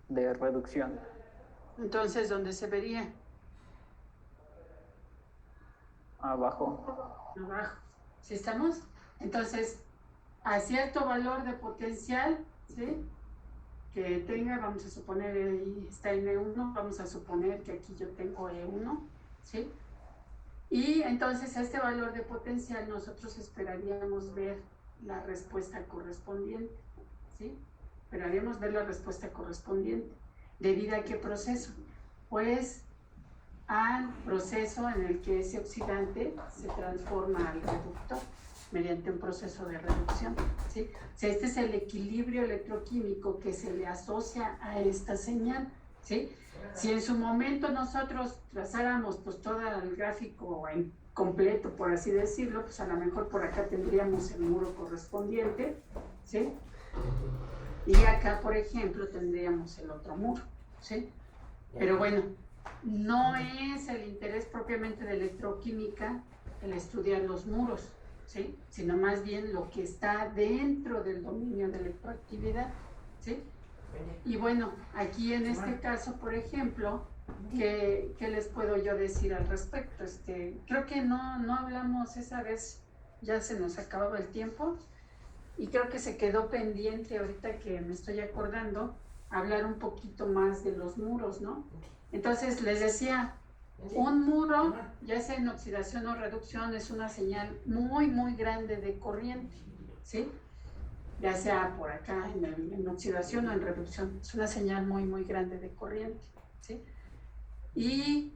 De reducción. Entonces, ¿dónde se vería? Abajo. Abajo. ¿Sí estamos? Entonces, a cierto valor de potencial, ¿sí? Que tenga, vamos a suponer, ahí está en E1, vamos a suponer que aquí yo tengo E1, ¿sí? Y entonces a este valor de potencial nosotros esperaríamos ver la respuesta correspondiente, ¿sí? Esperaríamos ver la respuesta correspondiente. ¿Debido a qué proceso? Pues al proceso en el que ese oxidante se transforma al reductor mediante un proceso de reducción, ¿sí? O sea, este es el equilibrio electroquímico que se le asocia a esta señal, ¿sí? Si en su momento nosotros trazáramos pues todo el gráfico en completo, por así decirlo, pues a lo mejor por acá tendríamos el muro correspondiente, ¿sí? Y acá, por ejemplo, tendríamos el otro muro, ¿sí? Pero bueno, no es el interés propiamente de electroquímica el estudiar los muros, ¿sí? Sino más bien lo que está dentro del dominio de electroactividad, ¿sí? Y bueno, aquí en este caso, por ejemplo, ¿qué les puedo yo decir al respecto? Creo que no hablamos esa vez, ya se nos acababa el tiempo, y creo que se quedó pendiente ahorita que me estoy acordando, hablar un poquito más de los muros, ¿no? Entonces les decía, un muro, ya sea en oxidación o reducción, es una señal muy, muy grande de corriente, ¿sí? Ya sea por acá en oxidación o en reducción, es una señal muy, muy grande de corriente, ¿sí? Y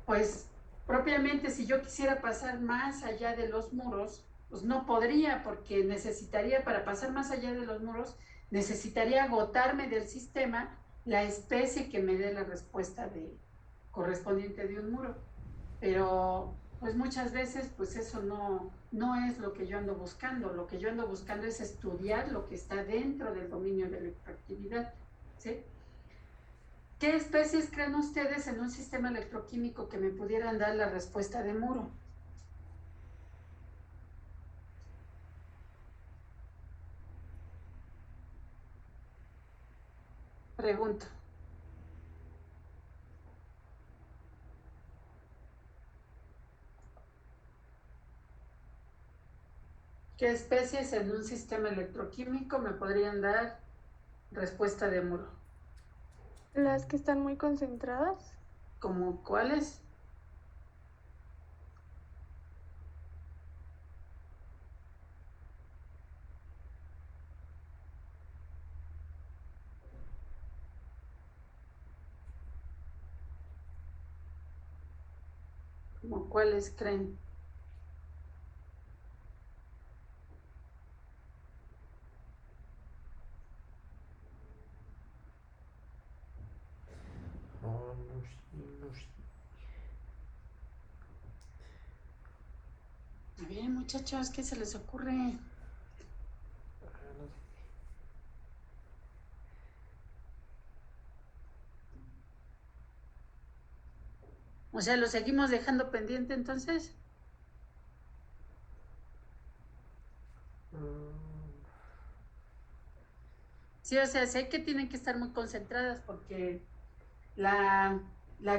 pues propiamente si yo quisiera pasar más allá de los muros, pues no podría, porque necesitaría, para pasar más allá de los muros, necesitaría agotarme del sistema la especie que me dé la respuesta correspondiente de un muro. Pero pues muchas veces pues eso no es lo que yo ando buscando. Lo que yo ando buscando es estudiar lo que está dentro del dominio de la electroactividad, ¿sí? ¿Qué especies creen ustedes en un sistema electroquímico que me pudieran dar la respuesta de muro? Pregunto. ¿Qué especies en un sistema electroquímico me podrían dar respuesta de muro? Las que están muy concentradas. ¿Cómo cuáles? ¿Cómo cuáles creen? A ver, muchachos, ¿qué se les ocurre? O sea, ¿lo seguimos dejando pendiente entonces? Sí, o sea, sé que tienen que estar muy concentradas porque la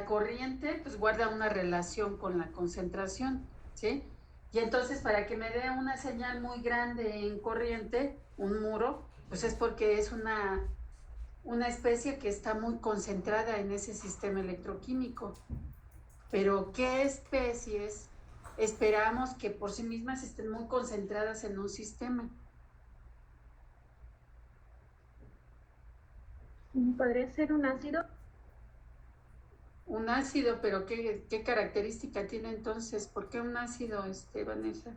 corriente pues guarda una relación con la concentración, ¿sí? Y entonces para que me dé una señal muy grande en corriente, un muro, pues es porque es una especie que está muy concentrada en ese sistema electroquímico. Pero ¿qué especies esperamos que por sí mismas estén muy concentradas en un sistema? ¿Podría ser un ácido? Un ácido, pero ¿qué característica tiene entonces? ¿Por qué un ácido, Vanessa?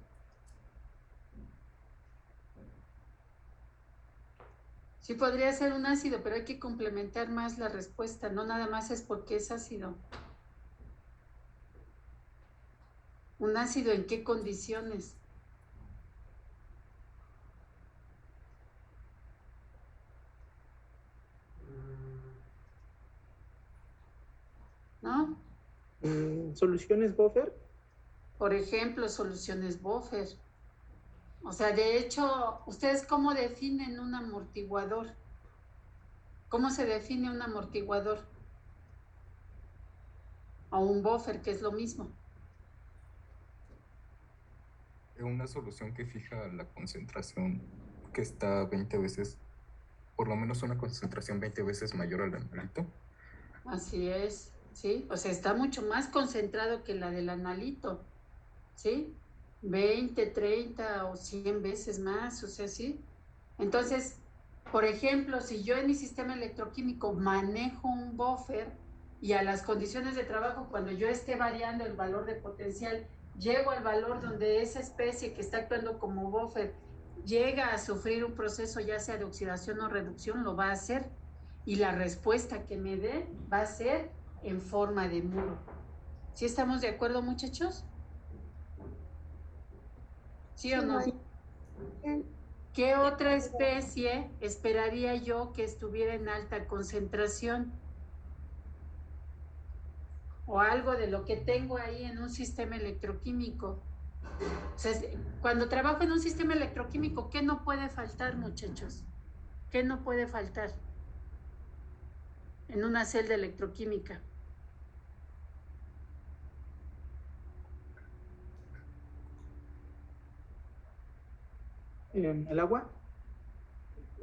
Sí podría ser un ácido, pero hay que complementar más la respuesta, no nada más es porque es ácido. ¿Un ácido en qué condiciones? ¿No? ¿Soluciones buffer? Por ejemplo, soluciones buffer. O sea, de hecho, ¿ustedes cómo definen un amortiguador? ¿Cómo se define un amortiguador? O un buffer, que es lo mismo. Una solución que fija la concentración que está 20 veces, por lo menos una concentración 20 veces mayor al analito. Así es, ¿sí? O sea, está mucho más concentrado que la del analito, ¿sí? 20, 30 o 100 veces más, o sea, ¿sí? Entonces, por ejemplo, si yo en mi sistema electroquímico manejo un buffer y a las condiciones de trabajo, cuando yo esté variando el valor de potencial, llego al valor donde esa especie que está actuando como buffer llega a sufrir un proceso ya sea de oxidación o reducción, lo va a hacer. Y la respuesta que me dé va a ser en forma de muro. ¿Sí estamos de acuerdo, muchachos? ¿Sí o no? ¿Qué otra especie esperaría yo que estuviera en alta concentración? O algo de lo que tengo ahí en un sistema electroquímico. O sea, cuando trabajo en un sistema electroquímico, ¿qué no puede faltar, muchachos? ¿Qué no puede faltar en una celda electroquímica? ¿El agua?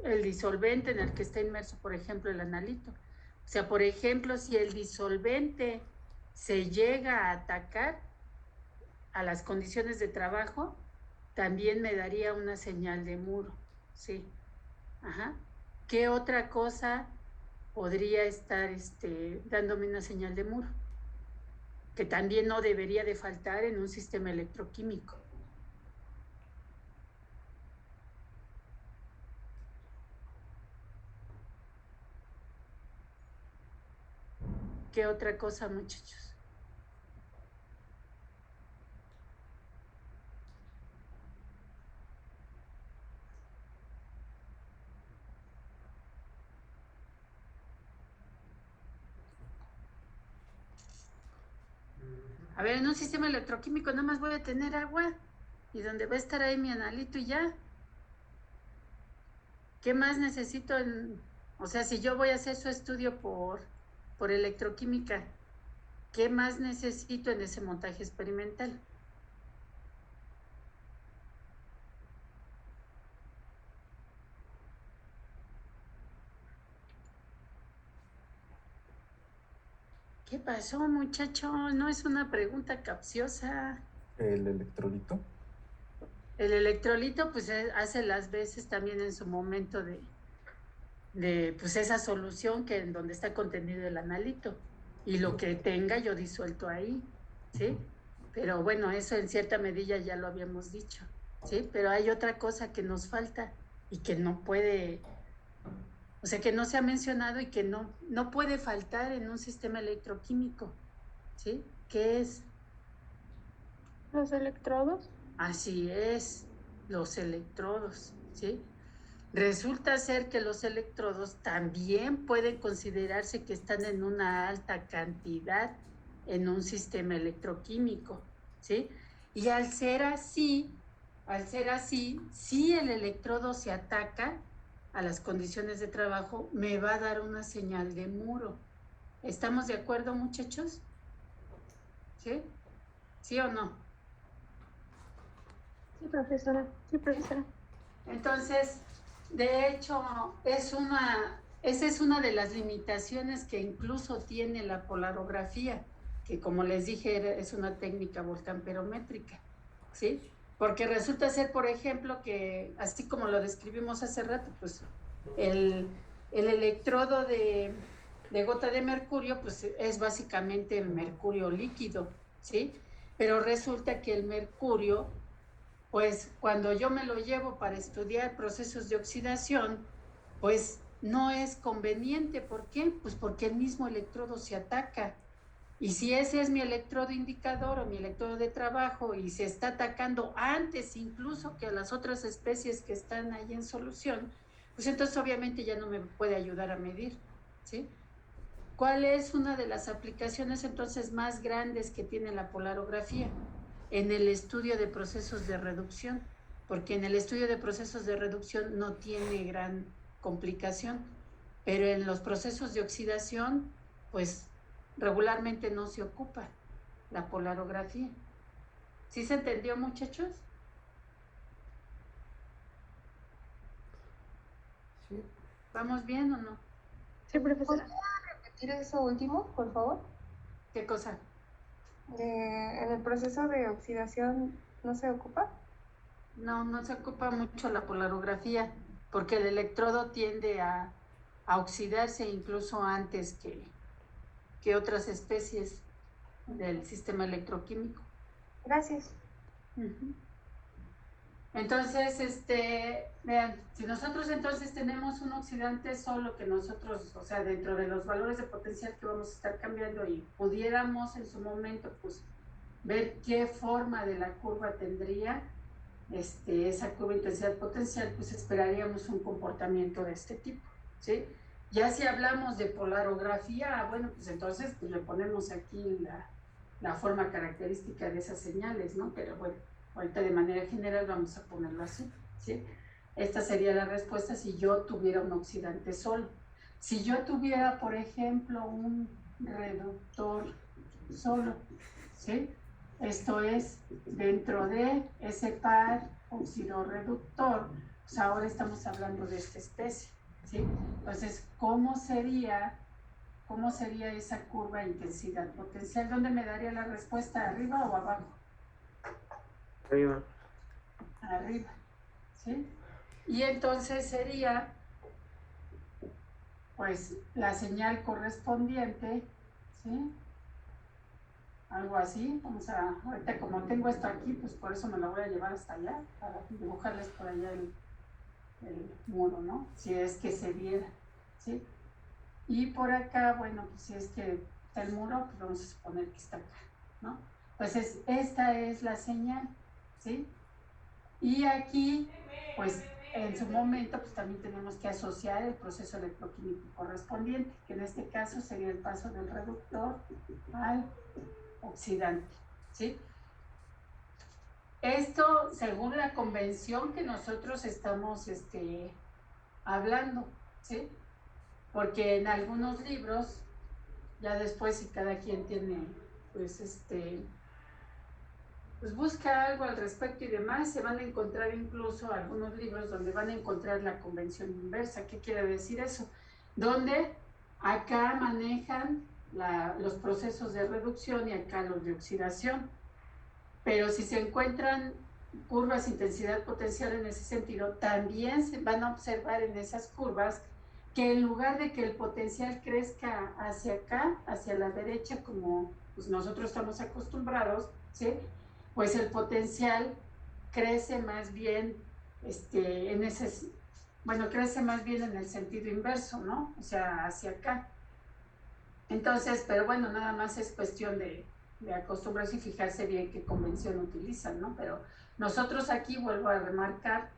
El disolvente en el que está inmerso, por ejemplo, el analito. O sea, por ejemplo, si el disolvente se llega a atacar a las condiciones de trabajo, también me daría una señal de muro, ¿sí? Ajá. ¿Qué otra cosa podría estar dándome una señal de muro? Que también no debería de faltar en un sistema electroquímico. ¿Qué otra cosa, muchachos? A ver, en un sistema electroquímico nada más voy a tener agua y donde va a estar ahí mi analito y ya. ¿Qué más necesito? O sea, si yo voy a hacer su estudio por electroquímica, ¿qué más necesito en ese montaje experimental? ¿Qué pasó, muchacho? No es una pregunta capciosa. El electrolito. El electrolito, pues, hace las veces también en su momento de pues, esa solución que en donde está contenido el analito. Y lo que tenga yo disuelto ahí, ¿sí? Pero bueno, eso en cierta medida ya lo habíamos dicho, ¿sí? Pero hay otra cosa que nos falta y que no puede, o sea, que no se ha mencionado y que no puede faltar en un sistema electroquímico, ¿sí? ¿Qué es? Los electrodos. Así es, los electrodos, ¿sí? Resulta ser que los electrodos también pueden considerarse que están en una alta cantidad en un sistema electroquímico, ¿sí? Y al ser así, si el electrodo se ataca, a las condiciones de trabajo, me va a dar una señal de muro. ¿Estamos de acuerdo, muchachos? ¿Sí? ¿Sí o no? Sí, profesora. Sí, profesora. Entonces, de hecho, esa es una de las limitaciones que incluso tiene la polarografía, que como les dije, es una técnica voltamperométrica, ¿sí? Porque resulta ser, por ejemplo, que así como lo describimos hace rato, pues el electrodo de gota de mercurio, pues es básicamente mercurio líquido, ¿sí? Pero resulta que el mercurio, pues cuando yo me lo llevo para estudiar procesos de oxidación, pues no es conveniente. ¿Por qué? Pues porque el mismo electrodo se ataca. Y si ese es mi electrodo indicador o mi electrodo de trabajo y se está atacando antes incluso que a las otras especies que están ahí en solución, pues entonces obviamente ya no me puede ayudar a medir, ¿sí? ¿Cuál es una de las aplicaciones entonces más grandes que tiene la polarografía? En el estudio de procesos de reducción, porque en el estudio de procesos de reducción no tiene gran complicación, pero en los procesos de oxidación, pues regularmente no se ocupa la polarografía. ¿Sí se entendió, muchachos? Sí. ¿Vamos bien o no? Sí, profesora. ¿Podría repetir eso último, por favor? ¿Qué cosa? En el proceso de oxidación no se ocupa. No, no se ocupa mucho la polarografía, porque el electrodo tiende a oxidarse incluso antes que otras especies del sistema electroquímico. Gracias. Uh-huh. Entonces, vean, si nosotros entonces tenemos un oxidante solo que nosotros, o sea, dentro de los valores de potencial que vamos a estar cambiando y pudiéramos en su momento, pues, ver qué forma de la curva tendría esa curva de intensidad potencial, pues esperaríamos un comportamiento de este tipo, ¿sí? Ya si hablamos de polarografía, bueno, pues entonces pues, le ponemos aquí la forma característica de esas señales, ¿no? Pero bueno, ahorita de manera general vamos a ponerlo así, ¿sí? Esta sería la respuesta si yo tuviera un oxidante solo. Si yo tuviera, por ejemplo, un reductor solo, ¿sí? Esto es, dentro de ese par oxidorreductor, pues ahora estamos hablando de esta especie, ¿sí? Entonces, ¿cómo sería esa curva de intensidad potencial? ¿Dónde me daría la respuesta? ¿Arriba o abajo? Arriba. Arriba, ¿sí? Y entonces sería, pues, la señal correspondiente, ¿sí? Algo así, vamos a, ahorita como tengo esto aquí, pues por eso me lo voy a llevar hasta allá, para dibujarles por allá el muro, ¿no? Si es que se viera, ¿sí? Y por acá, bueno, pues si es que está el muro, pues vamos a suponer que está acá, ¿no? Entonces, esta es la señal, ¿sí? Y aquí, pues en su momento, pues también tenemos que asociar el proceso electroquímico correspondiente, que en este caso sería el paso del reductor al oxidante, ¿sí? Esto según la convención que nosotros estamos hablando, ¿sí? Porque en algunos libros, ya después si cada quien tiene, pues pues busca algo al respecto y demás, se van a encontrar incluso algunos libros donde van a encontrar la convención inversa. ¿Qué quiere decir eso? Donde acá manejan los procesos de reducción y acá los de oxidación. Pero si se encuentran curvas de intensidad potencial en ese sentido, también se van a observar en esas curvas que en lugar de que el potencial crezca hacia acá, hacia la derecha, como pues, nosotros estamos acostumbrados, ¿sí? Pues el potencial crece más bien crece más bien en el sentido inverso, ¿no? O sea, hacia acá. Entonces, pero bueno, nada más es cuestión de acostumbrarse y fijarse bien qué convención utilizan, ¿no? Pero nosotros aquí, vuelvo a remarcar,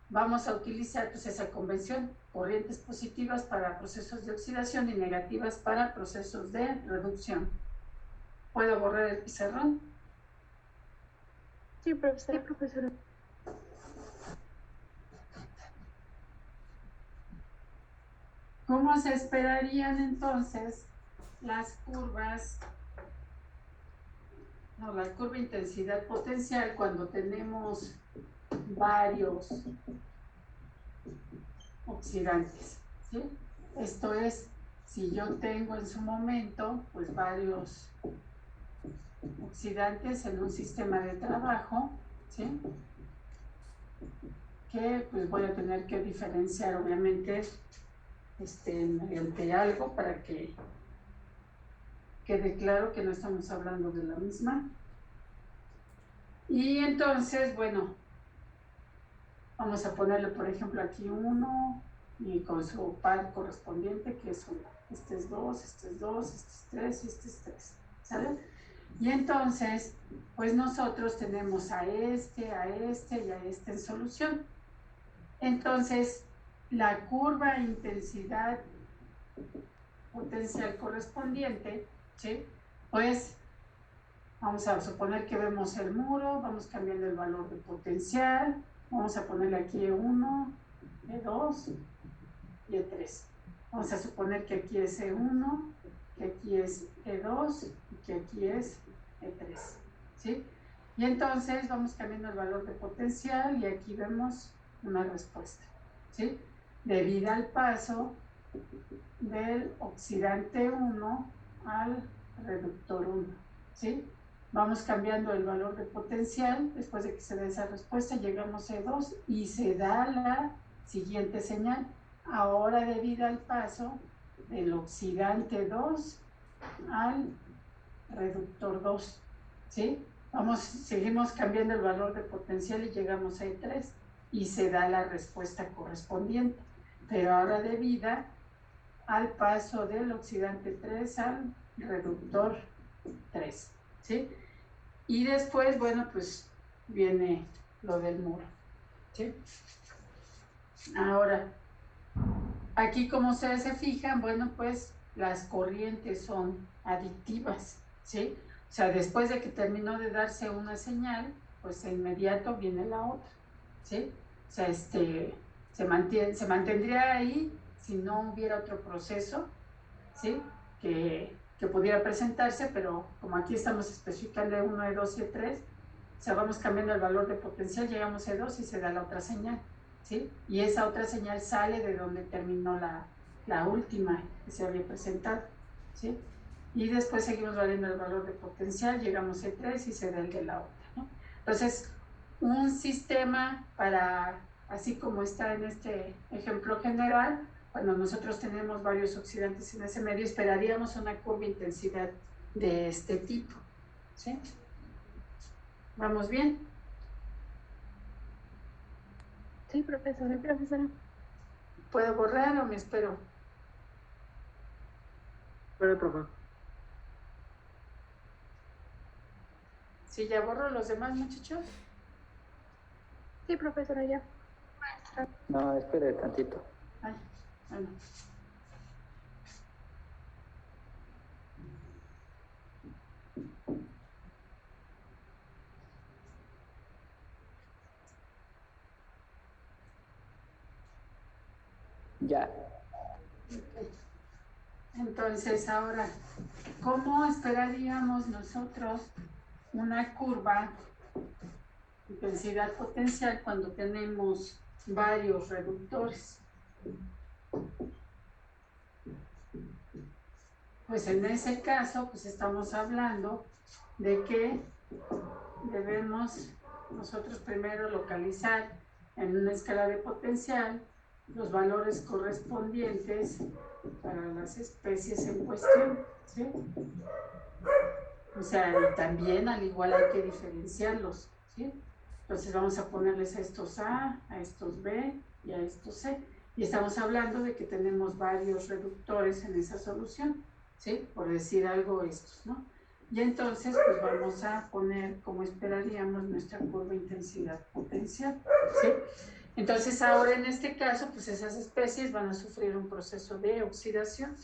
vamos a utilizar pues esa convención, corrientes positivas para procesos de oxidación y negativas para procesos de reducción. ¿Puedo borrar el pizarrón? Sí, profesora. Sí, profesora. ¿Cómo se esperarían entonces las curvas, no, la curva intensidad potencial cuando tenemos varios oxidantes, ¿sí? Esto es, si yo tengo en su momento, pues varios oxidantes en un sistema de trabajo, ¿sí? Que pues voy a tener que diferenciar obviamente mediante algo para que quede claro que no estamos hablando de la misma. Y entonces, bueno, vamos a ponerle por ejemplo aquí 1 y con su par correspondiente que es 1. Este es 2, este es 2, este es 3 y este es 3, ¿sale? Y entonces, pues nosotros tenemos a este y a este en solución. Entonces, la curva intensidad potencial correspondiente, ¿sí? Pues vamos a suponer que vemos el muro, vamos cambiando el valor de potencial, vamos a ponerle aquí E1, E2 y E3. Vamos a suponer que aquí es E1, que aquí es E2 y que aquí es E3, ¿sí? Y entonces vamos cambiando el valor de potencial y aquí vemos una respuesta, ¿sí? Debido al paso del oxidante 1 al reductor 1, ¿sí? Vamos cambiando el valor de potencial, después de que se da esa respuesta llegamos a E2 y se da la siguiente señal. Ahora debido al paso del oxidante 2 al reductor 2, ¿sí? Seguimos cambiando el valor de potencial y llegamos a E3 y se da la respuesta correspondiente, pero ahora debido al paso del oxidante 3 al reductor 3, ¿sí? Y después, bueno, pues viene lo del muro, ¿sí? Ahora, aquí como ustedes se fijan, bueno, pues las corrientes son adictivas, ¿sí? O sea, después de que terminó de darse una señal, pues de inmediato viene la otra, ¿sí? O sea, se mantendría ahí si no hubiera otro proceso, ¿sí? Que pudiera presentarse, pero como aquí estamos especificando E1, E2 y E3, o sea, vamos cambiando el valor de potencial, llegamos a E2 y se da la otra señal, ¿sí? Y esa otra señal sale de donde terminó la última que se había presentado, ¿sí? Y después seguimos valiendo el valor de potencial, llegamos a E3 y se da el de la otra, ¿no? Entonces, un sistema para, así como está en este ejemplo general, cuando nosotros tenemos varios oxidantes en ese medio, esperaríamos una curva de intensidad de este tipo, ¿sí? ¿Vamos bien? Sí, profesora, profesora. ¿Puedo borrar o me espero? Pero, profe. ¿Sí ya borro los demás, muchachos? Sí, profesora, ya. No, espere tantito. Ay, bueno. Ya. Entonces, ahora, ¿cómo esperaríamos nosotros una curva de intensidad potencial cuando tenemos varios reductores? Pues en ese caso, pues estamos hablando de que debemos nosotros primero localizar en una escala de potencial los valores correspondientes para las especies en cuestión, ¿sí? O sea, y también al igual hay que diferenciarlos, ¿sí? Entonces vamos a ponerles a estos A, a estos B y a estos C. Y estamos hablando de que tenemos varios reductores en esa solución, ¿sí? Por decir algo estos, ¿no? Y entonces pues vamos a poner como esperaríamos nuestra curva de intensidad potencial, ¿sí? Entonces ahora en este caso pues esas especies van a sufrir un proceso de oxidación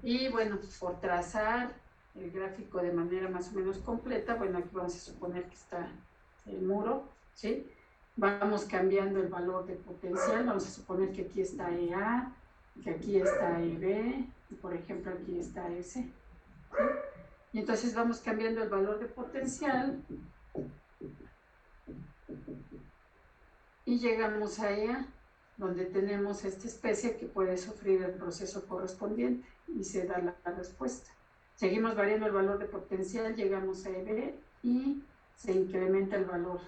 y bueno, por trazar el gráfico de manera más o menos completa, bueno, aquí vamos a suponer que está el muro, ¿sí? Vamos cambiando el valor de potencial, vamos a suponer que aquí está EA, que aquí está EB, y por ejemplo aquí está S. ¿Sí? Y entonces vamos cambiando el valor de potencial y llegamos a EA, donde tenemos esta especie que puede sufrir el proceso correspondiente y se da la respuesta. Seguimos variando el valor de potencial, llegamos a EB y se incrementa el valor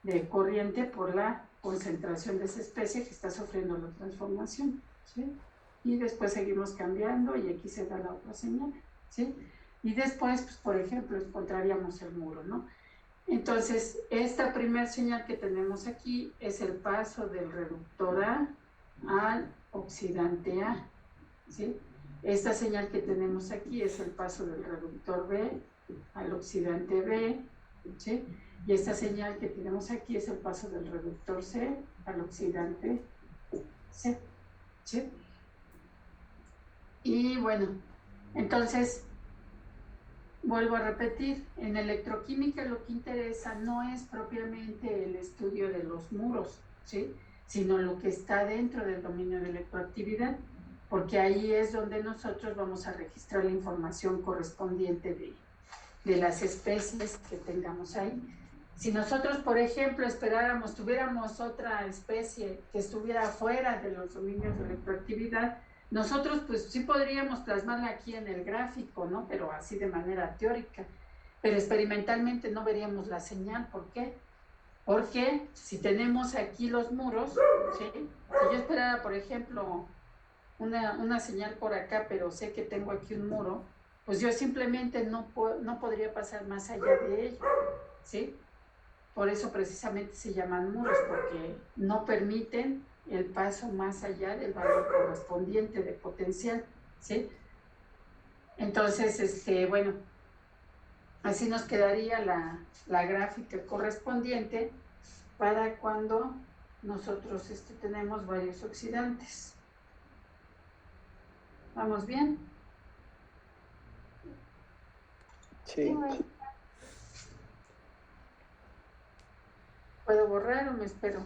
de corriente por la concentración de esa especie que está sufriendo la transformación. ¿Sí? Y después seguimos cambiando y aquí se da la otra señal. ¿Sí? Y después, pues, por ejemplo, encontraríamos el muro, ¿no? Entonces, esta primera señal que tenemos aquí es el paso del reductor A al oxidante A. ¿Sí? Esta señal que tenemos aquí es el paso del reductor B al oxidante B. ¿Sí? Y esta señal que tenemos aquí es el paso del reductor C al oxidante C. ¿Sí? Y bueno, entonces, vuelvo a repetir, en electroquímica lo que interesa no es propiamente el estudio de los muros, ¿sí? Sino lo que está dentro del dominio de electroactividad, porque ahí es donde nosotros vamos a registrar la información correspondiente de las especies que tengamos ahí. Si nosotros, por ejemplo, tuviéramos otra especie que estuviera fuera de los dominios de electroactividad, nosotros pues sí podríamos plasmarla aquí en el gráfico, ¿no? Pero así de manera teórica. Pero experimentalmente no veríamos la señal. ¿Por qué? Porque si tenemos aquí los muros, ¿sí? Si yo esperara, por ejemplo, una señal por acá, pero sé que tengo aquí un muro, pues yo simplemente no podría pasar más allá de ello, ¿sí? Por eso precisamente se llaman muros, porque no permiten el paso más allá del valor correspondiente de potencial, ¿sí? Entonces, bueno, así nos quedaría la gráfica correspondiente para cuando nosotros tenemos varios oxidantes. ¿Vamos bien? Sí. ¿Puedo borrar o me espero?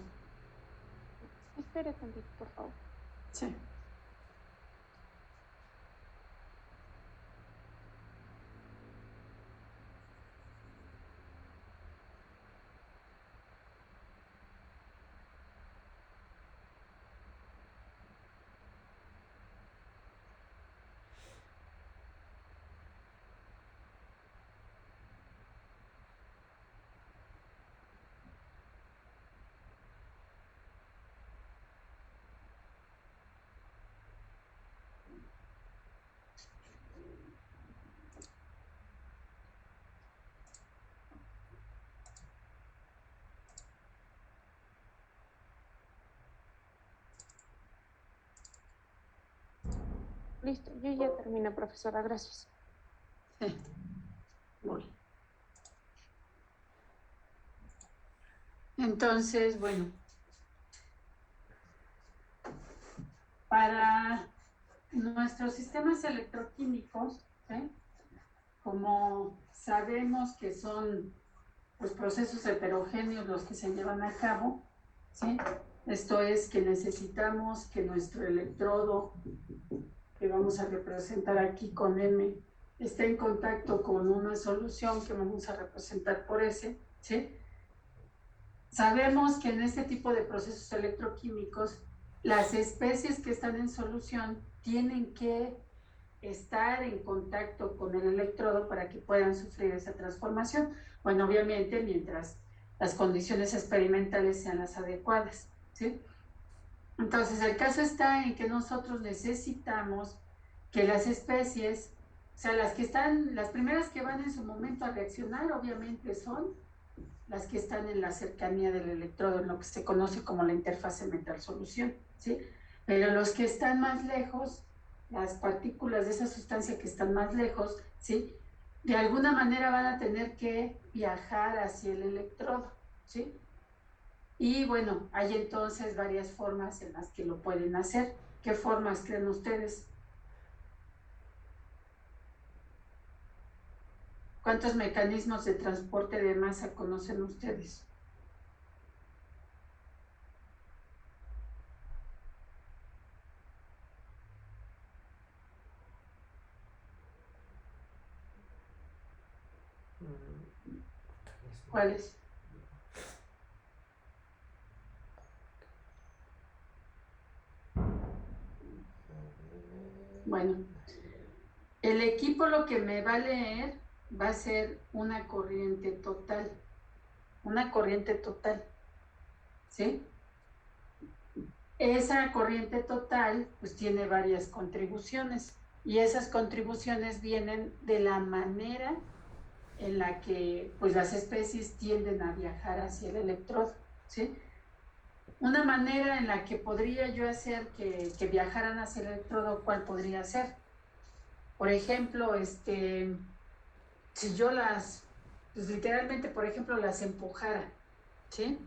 Espere tantito, por favor. Sí. Listo, yo ya terminé, profesora, gracias. Sí. Voy. Entonces, bueno, para nuestros sistemas electroquímicos, ¿sí? Como sabemos que son los procesos heterogéneos los que se llevan a cabo, ¿sí? Esto es que necesitamos que nuestro electrodo, que vamos a representar aquí con M, esté en contacto con una solución que vamos a representar por S, ¿sí? Sabemos que en este tipo de procesos electroquímicos, las especies que están en solución tienen que estar en contacto con el electrodo para que puedan sufrir esa transformación. Bueno, obviamente, mientras las condiciones experimentales sean las adecuadas, ¿sí? Entonces, el caso está en que nosotros necesitamos que las especies, o sea, las primeras que van en su momento a reaccionar, obviamente son las que están en la cercanía del electrodo, en lo que se conoce como la interfase metal-solución, ¿sí? Pero los que están más lejos, las partículas de esa sustancia que están más lejos, ¿sí? De alguna manera van a tener que viajar hacia el electrodo, ¿sí? Y bueno, hay entonces varias formas en las que lo pueden hacer. ¿Qué formas creen ustedes? ¿Cuántos mecanismos de transporte de masa conocen ustedes? ¿Cuáles? Bueno, el equipo lo que me va a leer va a ser una corriente total, ¿sí? Esa corriente total pues tiene varias contribuciones y esas contribuciones vienen de la manera en la que pues las especies tienden a viajar hacia el electrodo, ¿sí? Una manera en la que podría yo hacer que viajaran hacia el electrodo, ¿cuál podría ser? Por ejemplo, si yo pues literalmente, por ejemplo, las empujara, ¿sí?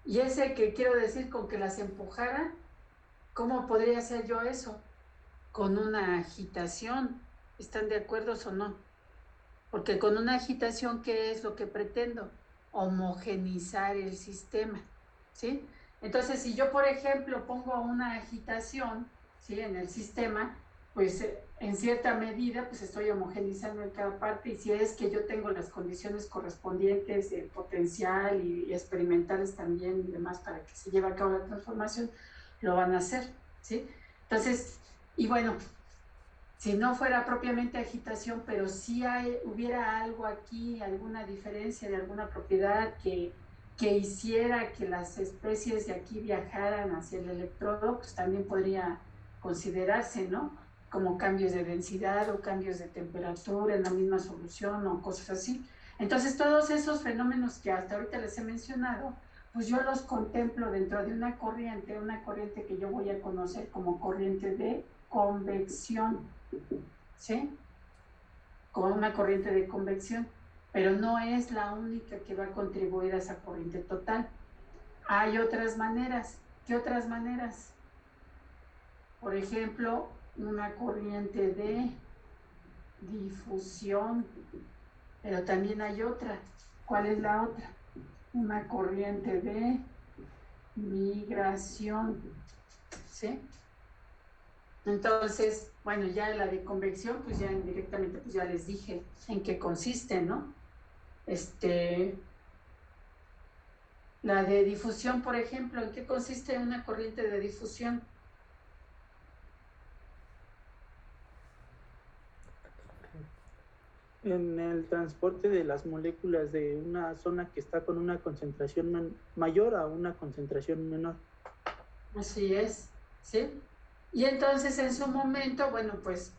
Y ese que quiero decir con que las empujara, ¿cómo podría hacer yo eso? Con una agitación, ¿están de acuerdo o no? Porque con una agitación, ¿qué es lo que pretendo? Homogenizar el sistema, ¿sí? Entonces, si yo, por ejemplo, pongo una agitación, ¿sí?, en el sistema, pues en cierta medida, pues estoy homogenizando en cada parte, y si es que yo tengo las condiciones correspondientes de potencial y experimentales también y demás para que se lleve a cabo la transformación, lo van a hacer, ¿sí? Entonces, y bueno, si no fuera propiamente agitación, pero sí hubiera algo aquí, alguna diferencia de alguna propiedad que hiciera que las especies de aquí viajaran hacia el electrodo, pues también podría considerarse, ¿no? Como cambios de densidad o cambios de temperatura en la misma solución o cosas así. Entonces, todos esos fenómenos que hasta ahorita les he mencionado, pues yo los contemplo dentro de una corriente que yo voy a conocer como corriente de convección, ¿sí? Como una corriente de convección, pero no es la única que va a contribuir a esa corriente total. Hay otras maneras. ¿Qué otras maneras? Por ejemplo, una corriente de difusión, pero también hay otra. ¿Cuál es la otra? Una corriente de migración, ¿sí? Entonces, bueno, ya la de convección, pues ya indirectamente, pues ya les dije en qué consiste, ¿no? La de difusión, por ejemplo, ¿en qué consiste una corriente de difusión? En el transporte de las moléculas de una zona que está con una concentración mayor a una concentración menor. Así es, ¿sí? Y entonces en su momento, bueno, pues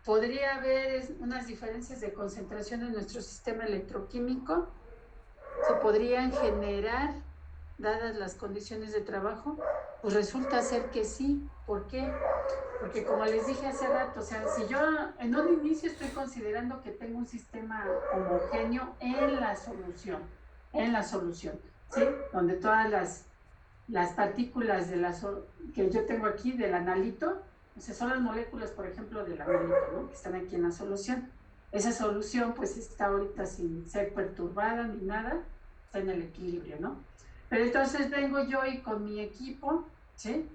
podría haber unas diferencias de concentración en nuestro sistema electroquímico, se podrían generar, dadas las condiciones de trabajo. Pues resulta ser que sí. ¿Por qué? Porque como les dije hace rato, o sea, si yo en un inicio estoy considerando que tengo un sistema homogéneo en la solución, ¿sí? Donde todas las partículas que yo tengo aquí del analito, o sea, son las moléculas, por ejemplo, del analito, ¿no?, que están aquí en la solución. Esa solución, pues, está ahorita sin ser perturbada ni nada, está en el equilibrio, ¿no? Pero entonces vengo yo y con mi equipo, ¿sí?,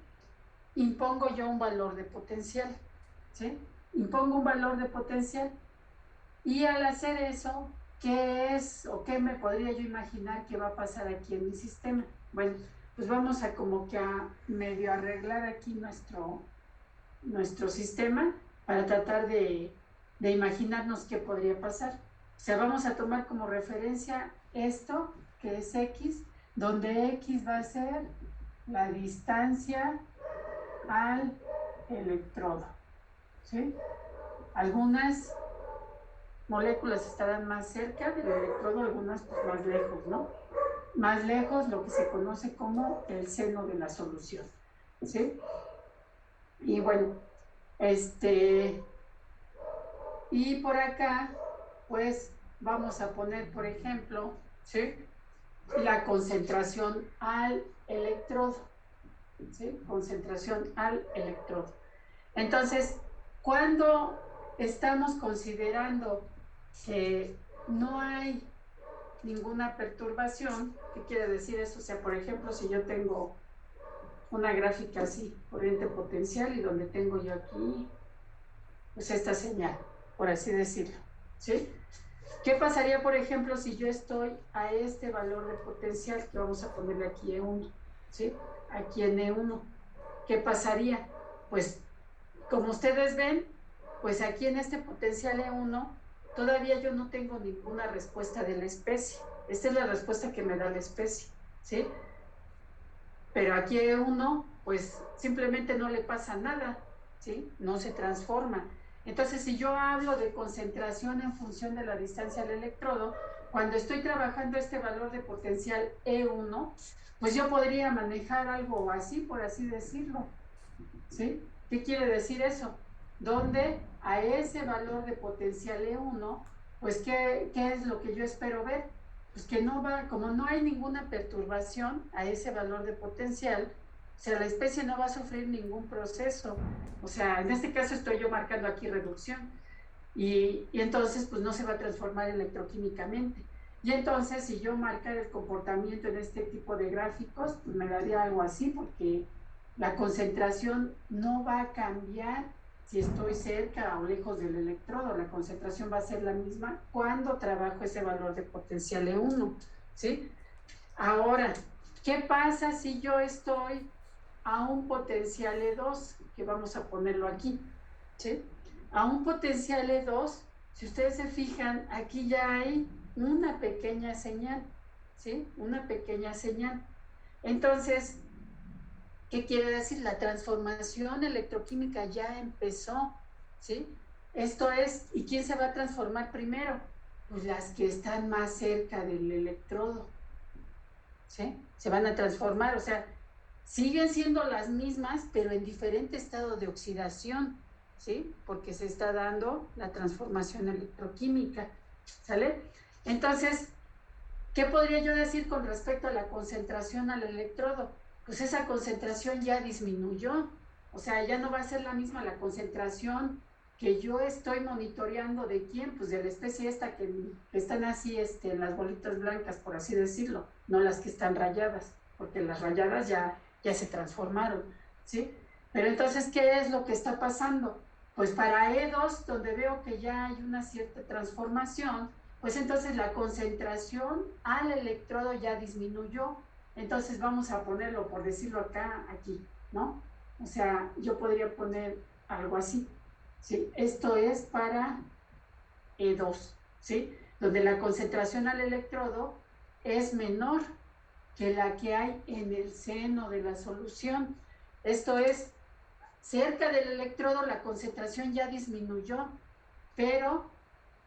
impongo yo un valor de potencial, ¿sí? Impongo un valor de potencial, y al hacer eso, ¿qué es o qué me podría yo imaginar que va a pasar aquí en mi sistema? Bueno, pues vamos a como que a medio arreglar aquí nuestro sistema para tratar de imaginarnos qué podría pasar. O sea, vamos a tomar como referencia esto, que es X, donde X va a ser la distancia al electrodo, ¿sí? Algunas moléculas estarán más cerca del electrodo, algunas pues más lejos, ¿no? Más lejos, lo que se conoce como el seno de la solución, ¿sí? Y bueno, y por acá, pues vamos a poner, por ejemplo, ¿sí?, la concentración al electrodo, ¿sí? Concentración al electrodo. Entonces, cuando estamos considerando que no hay ninguna perturbación, ¿qué quiere decir eso? O sea, por ejemplo, si yo tengo una gráfica así, corriente potencial, y donde tengo yo aquí, pues esta señal, por así decirlo, ¿sí? ¿Qué pasaría, por ejemplo, si yo estoy a este valor de potencial, que vamos a ponerle aquí E1, ¿sí? Aquí en E1, ¿qué pasaría? Pues, como ustedes ven, pues aquí en este potencial E1, todavía yo no tengo ninguna respuesta de la especie. Esta es la respuesta que me da la especie, ¿sí? Pero aquí E1, pues simplemente no le pasa nada, ¿sí? No se transforma. Entonces, si yo hablo de concentración en función de la distancia al electrodo, cuando estoy trabajando este valor de potencial E1, pues yo podría manejar algo así, por así decirlo, ¿sí? ¿Qué quiere decir eso? Donde a ese valor de potencial E1, pues ¿qué es lo que yo espero ver? Pues que no va, como no hay ninguna perturbación a ese valor de potencial, o sea, la especie no va a sufrir ningún proceso. O sea, en este caso estoy yo marcando aquí reducción. Y entonces, pues no se va a transformar electroquímicamente. Y entonces, si yo marcara el comportamiento en este tipo de gráficos, pues me daría algo así, porque la concentración no va a cambiar si estoy cerca o lejos del electrodo. La concentración va a ser la misma cuando trabajo ese valor de potencial E1, ¿sí? Ahora, ¿qué pasa si yo estoy a un potencial E2? Que vamos a ponerlo aquí, ¿sí? A un potencial E2, si ustedes se fijan, aquí ya hay una pequeña señal, ¿sí? Una pequeña señal. Entonces, ¿qué quiere decir? La transformación electroquímica ya empezó, ¿sí? Esto es, ¿y quién se va a transformar primero? Pues las que están más cerca del electrodo, ¿sí? Se van a transformar, o sea, siguen siendo las mismas, pero en diferente estado de oxidación, ¿sí? Porque se está dando la transformación electroquímica, ¿sale? Entonces, ¿qué podría yo decir con respecto a la concentración al electrodo? Pues esa concentración ya disminuyó, o sea, ya no va a ser la misma la concentración que yo estoy monitoreando de quién, pues de la especie esta que están así, las bolitas blancas, por así decirlo, no las que están rayadas, porque las rayadas ya se transformaron, ¿sí? Pero entonces, ¿qué es lo que está pasando? Pues para E2, donde veo que ya hay una cierta transformación, pues entonces la concentración al electrodo ya disminuyó. Entonces vamos a ponerlo, por decirlo acá, aquí, ¿no? O sea, yo podría poner algo así, ¿sí? Esto es para E2, ¿sí? Donde la concentración al electrodo es menor que la que hay en el seno de la solución. Esto es, cerca del electrodo la concentración ya disminuyó, pero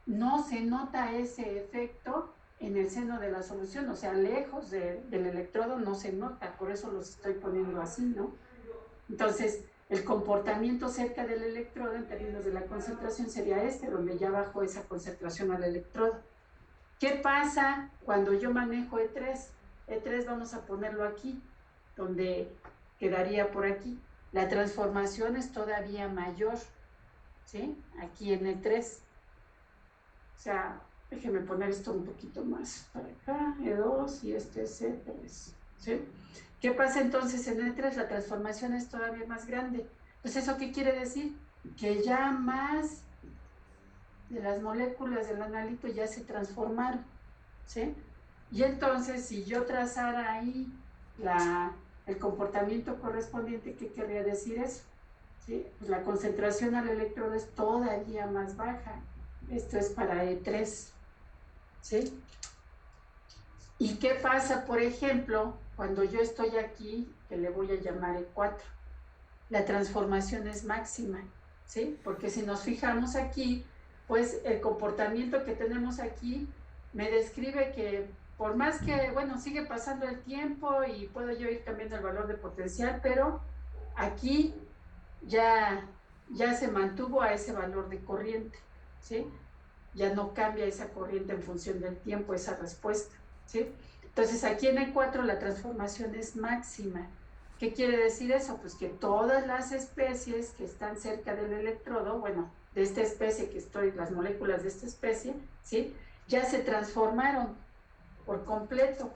no se nota ese efecto en el seno de la solución, o sea, lejos del electrodo no se nota, por eso los estoy poniendo así, ¿no? Entonces, el comportamiento cerca del electrodo en términos de la concentración sería donde ya bajó esa concentración al electrodo. ¿Qué pasa cuando yo manejo E3? E3 vamos a ponerlo aquí, donde quedaría por aquí. La transformación es todavía mayor, ¿sí? Aquí en E3. O sea, déjenme poner esto un poquito más para acá, E2 y este es E3, ¿sí? ¿Qué pasa entonces en E3? La transformación es todavía más grande. Pues ¿eso qué quiere decir? Que ya más de las moléculas del analito ya se transformaron, ¿sí? Y entonces, si yo trazara ahí el comportamiento correspondiente, ¿qué querría decir eso? ¿Sí? Pues la concentración al electrodo es todavía más baja. Esto es para E3, ¿sí? ¿Y qué pasa, por ejemplo, cuando yo estoy aquí, que le voy a llamar E4? La transformación es máxima, ¿sí? Porque si nos fijamos aquí, pues el comportamiento que tenemos aquí me describe que por más que, bueno, sigue pasando el tiempo y puedo yo ir cambiando el valor de potencial, pero aquí ya se mantuvo a ese valor de corriente, ¿sí? Ya no cambia esa corriente en función del tiempo, esa respuesta, ¿sí? Entonces aquí en E4 la transformación es máxima. ¿Qué quiere decir eso? Pues que todas las especies que están cerca del electrodo, bueno, de esta especie que las moléculas de esta especie, ¿sí? Ya se transformaron por completo.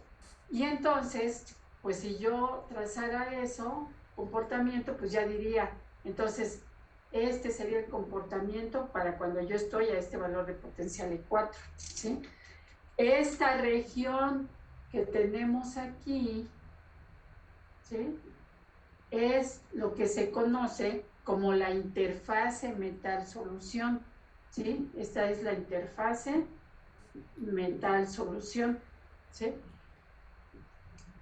Y entonces, pues si yo trazara eso, comportamiento, pues ya diría, entonces, este sería el comportamiento para cuando yo estoy a este valor de potencial E4, ¿sí? Esta región que tenemos aquí, ¿sí?, es lo que se conoce como la interfase metal-solución, ¿sí? Esta es la interfase metal-solución, ¿sí?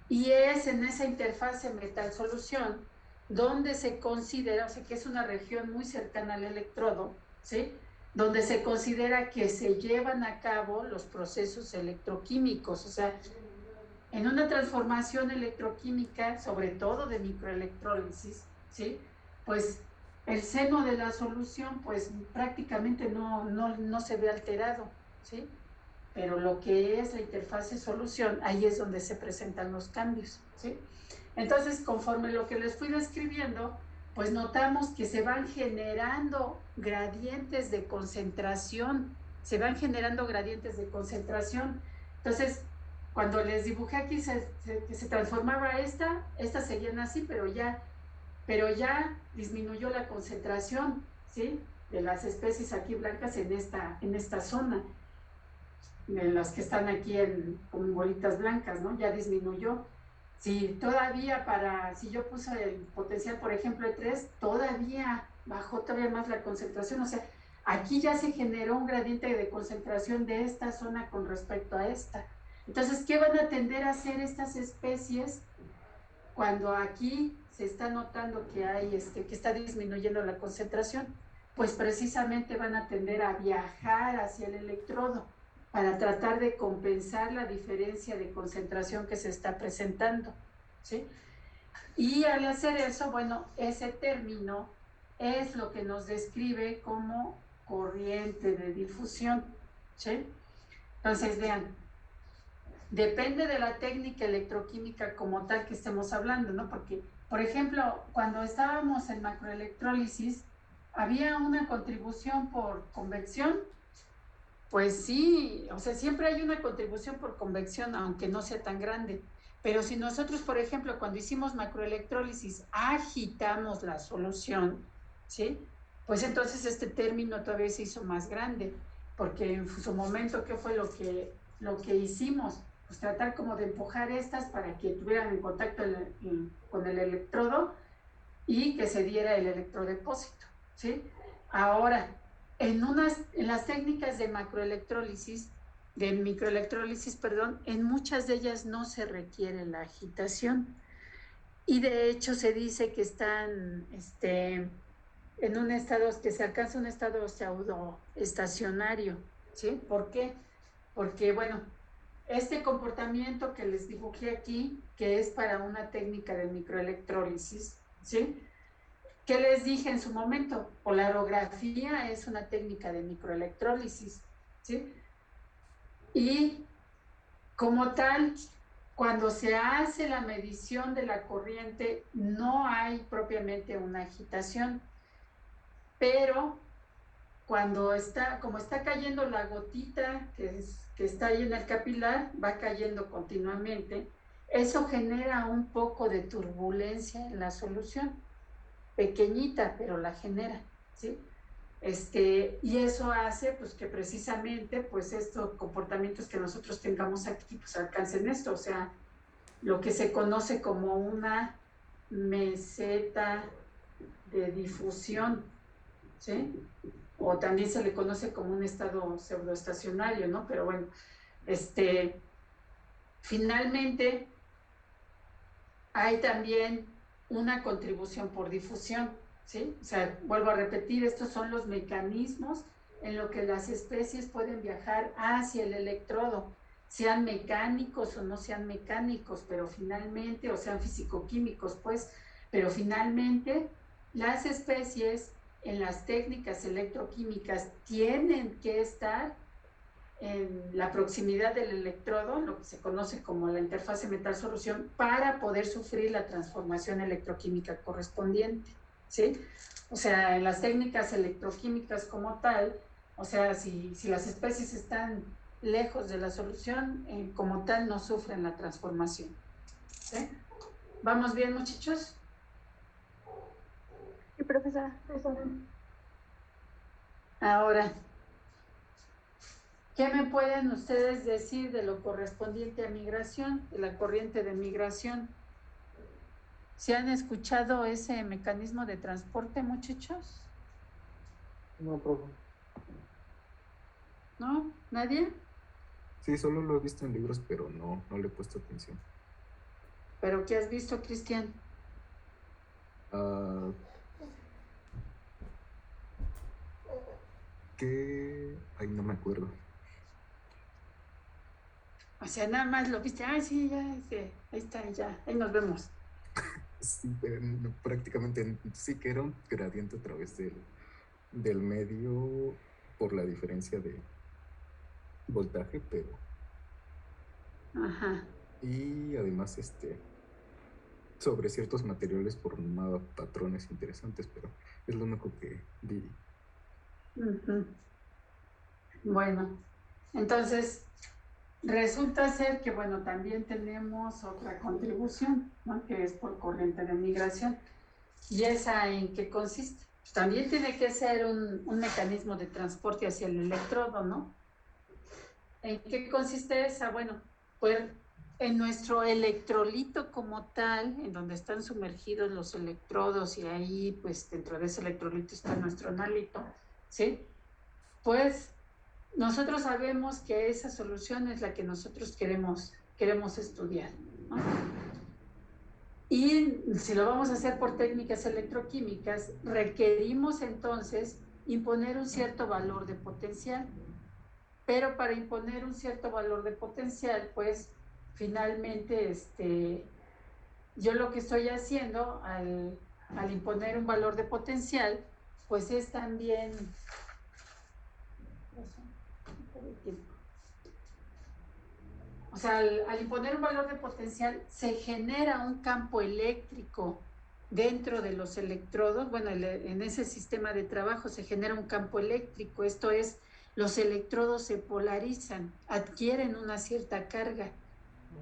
Y es en esa interfase metal-solución donde se considera, o sea, que es una región muy cercana al electrodo, ¿sí?, donde se considera que se llevan a cabo los procesos electroquímicos. O sea, en una transformación electroquímica, sobre todo de microelectrólisis, ¿sí?, pues el seno de la solución pues prácticamente no se ve alterado, ¿sí? Pero lo que es la interfase solución, ahí es donde se presentan los cambios, ¿sí? Entonces, conforme lo que les fui describiendo, pues notamos que se van generando gradientes de concentración, Entonces, cuando les dibujé aquí que se transformaba estas seguían así, pero ya disminuyó la concentración, ¿sí?, de las especies aquí blancas en esta zona, en las que están aquí con bolitas blancas, ¿no? Ya disminuyó. Si yo puse el potencial, por ejemplo, E3, todavía bajó todavía más la concentración. O sea, aquí ya se generó un gradiente de concentración de esta zona con respecto a esta. Entonces, ¿qué van a tender a hacer estas especies cuando aquí se está notando que que está disminuyendo la concentración? Pues precisamente van a tender a viajar hacia el electrodo para tratar de compensar la diferencia de concentración que se está presentando, ¿sí? Y al hacer eso, bueno, ese término es lo que nos describe como corriente de difusión, ¿sí? Entonces, vean, depende de la técnica electroquímica como tal que estemos hablando, ¿no? Porque, por ejemplo, cuando estábamos en macroelectrólisis, había una contribución por convección. Pues sí, o sea, siempre hay una contribución por convección, aunque no sea tan grande. Pero si nosotros, por ejemplo, cuando hicimos macroelectrólisis, agitamos la solución, ¿sí?, pues entonces este término todavía se hizo más grande, porque en su momento, ¿qué fue lo que hicimos? Pues tratar como de empujar estas para que tuvieran en contacto con el electrodo y que se diera el electrodepósito, ¿sí? Ahora, en las técnicas de microelectrólisis, en muchas de ellas no se requiere la agitación. Y de hecho se dice que están en un estado, que se alcanza un estado pseudoestacionario, ¿sí? ¿Por qué? Porque, bueno, este comportamiento que les dibujé aquí, que es para una técnica de microelectrólisis, ¿sí?, ¿qué les dije en su momento? Polarografía es una técnica de microelectrólisis, ¿sí? Y como tal, cuando se hace la medición de la corriente, no hay propiamente una agitación, pero como está cayendo la gotita que está ahí en el capilar, va cayendo continuamente, eso genera un poco de turbulencia en la solución. Pequeñita, pero la genera, ¿sí? Y eso hace pues que precisamente pues estos comportamientos que nosotros tengamos aquí pues alcancen esto, o sea, lo que se conoce como una meseta de difusión, ¿sí? O también se le conoce como un estado pseudoestacionario, ¿no? Pero bueno, finalmente hay también una contribución por difusión, ¿sí? O sea, vuelvo a repetir, estos son los mecanismos en los que las especies pueden viajar hacia el electrodo, sean mecánicos o no sean mecánicos, pero finalmente, o sean fisicoquímicos, pues, pero finalmente las especies en las técnicas electroquímicas tienen que estar en la proximidad del electrodo, lo que se conoce como la interfase metal-solución, para poder sufrir la transformación electroquímica correspondiente, ¿sí? O sea, en las técnicas electroquímicas como tal, o sea, si las especies están lejos de la solución, como tal no sufren la transformación, ¿sí? ¿Vamos bien, muchachos? Sí, profesora. Ahora, ¿qué me pueden ustedes decir de lo correspondiente a migración, de la corriente de migración? ¿Se han escuchado ese mecanismo de transporte, muchachos? No, profe. ¿No? ¿Nadie? Sí, solo lo he visto en libros, pero no le he puesto atención. ¿Pero qué has visto, Cristian? ¿Qué? Ay, no me acuerdo. O sea, nada más lo viste, ay, sí, ya, ahí está, ya, ahí nos vemos. Sí, pero prácticamente sí que era un gradiente a través del medio por la diferencia de voltaje, pero... Ajá. Y además, sobre ciertos materiales formaba patrones interesantes, pero es lo único que vi. Uh-huh. Bueno, entonces resulta ser que, bueno, también tenemos otra contribución, ¿no? Que es por corriente de migración. ¿Y esa en qué consiste? Pues también tiene que ser un mecanismo de transporte hacia el electrodo, ¿no? ¿En qué consiste esa? Bueno, pues en nuestro electrolito como tal, en donde están sumergidos los electrodos y ahí, pues dentro de ese electrolito está nuestro analito, ¿sí? Pues nosotros sabemos que esa solución es la que nosotros queremos estudiar, ¿no? Y si lo vamos a hacer por técnicas electroquímicas, requerimos entonces imponer un cierto valor de potencial. Pero para imponer un cierto valor de potencial, pues finalmente yo lo que estoy haciendo al imponer un valor de potencial, pues es también... O sea, al imponer un valor de potencial se genera un campo eléctrico dentro de los electrodos. Bueno, en ese sistema de trabajo se genera un campo eléctrico, esto es, los electrodos se polarizan, adquieren una cierta carga.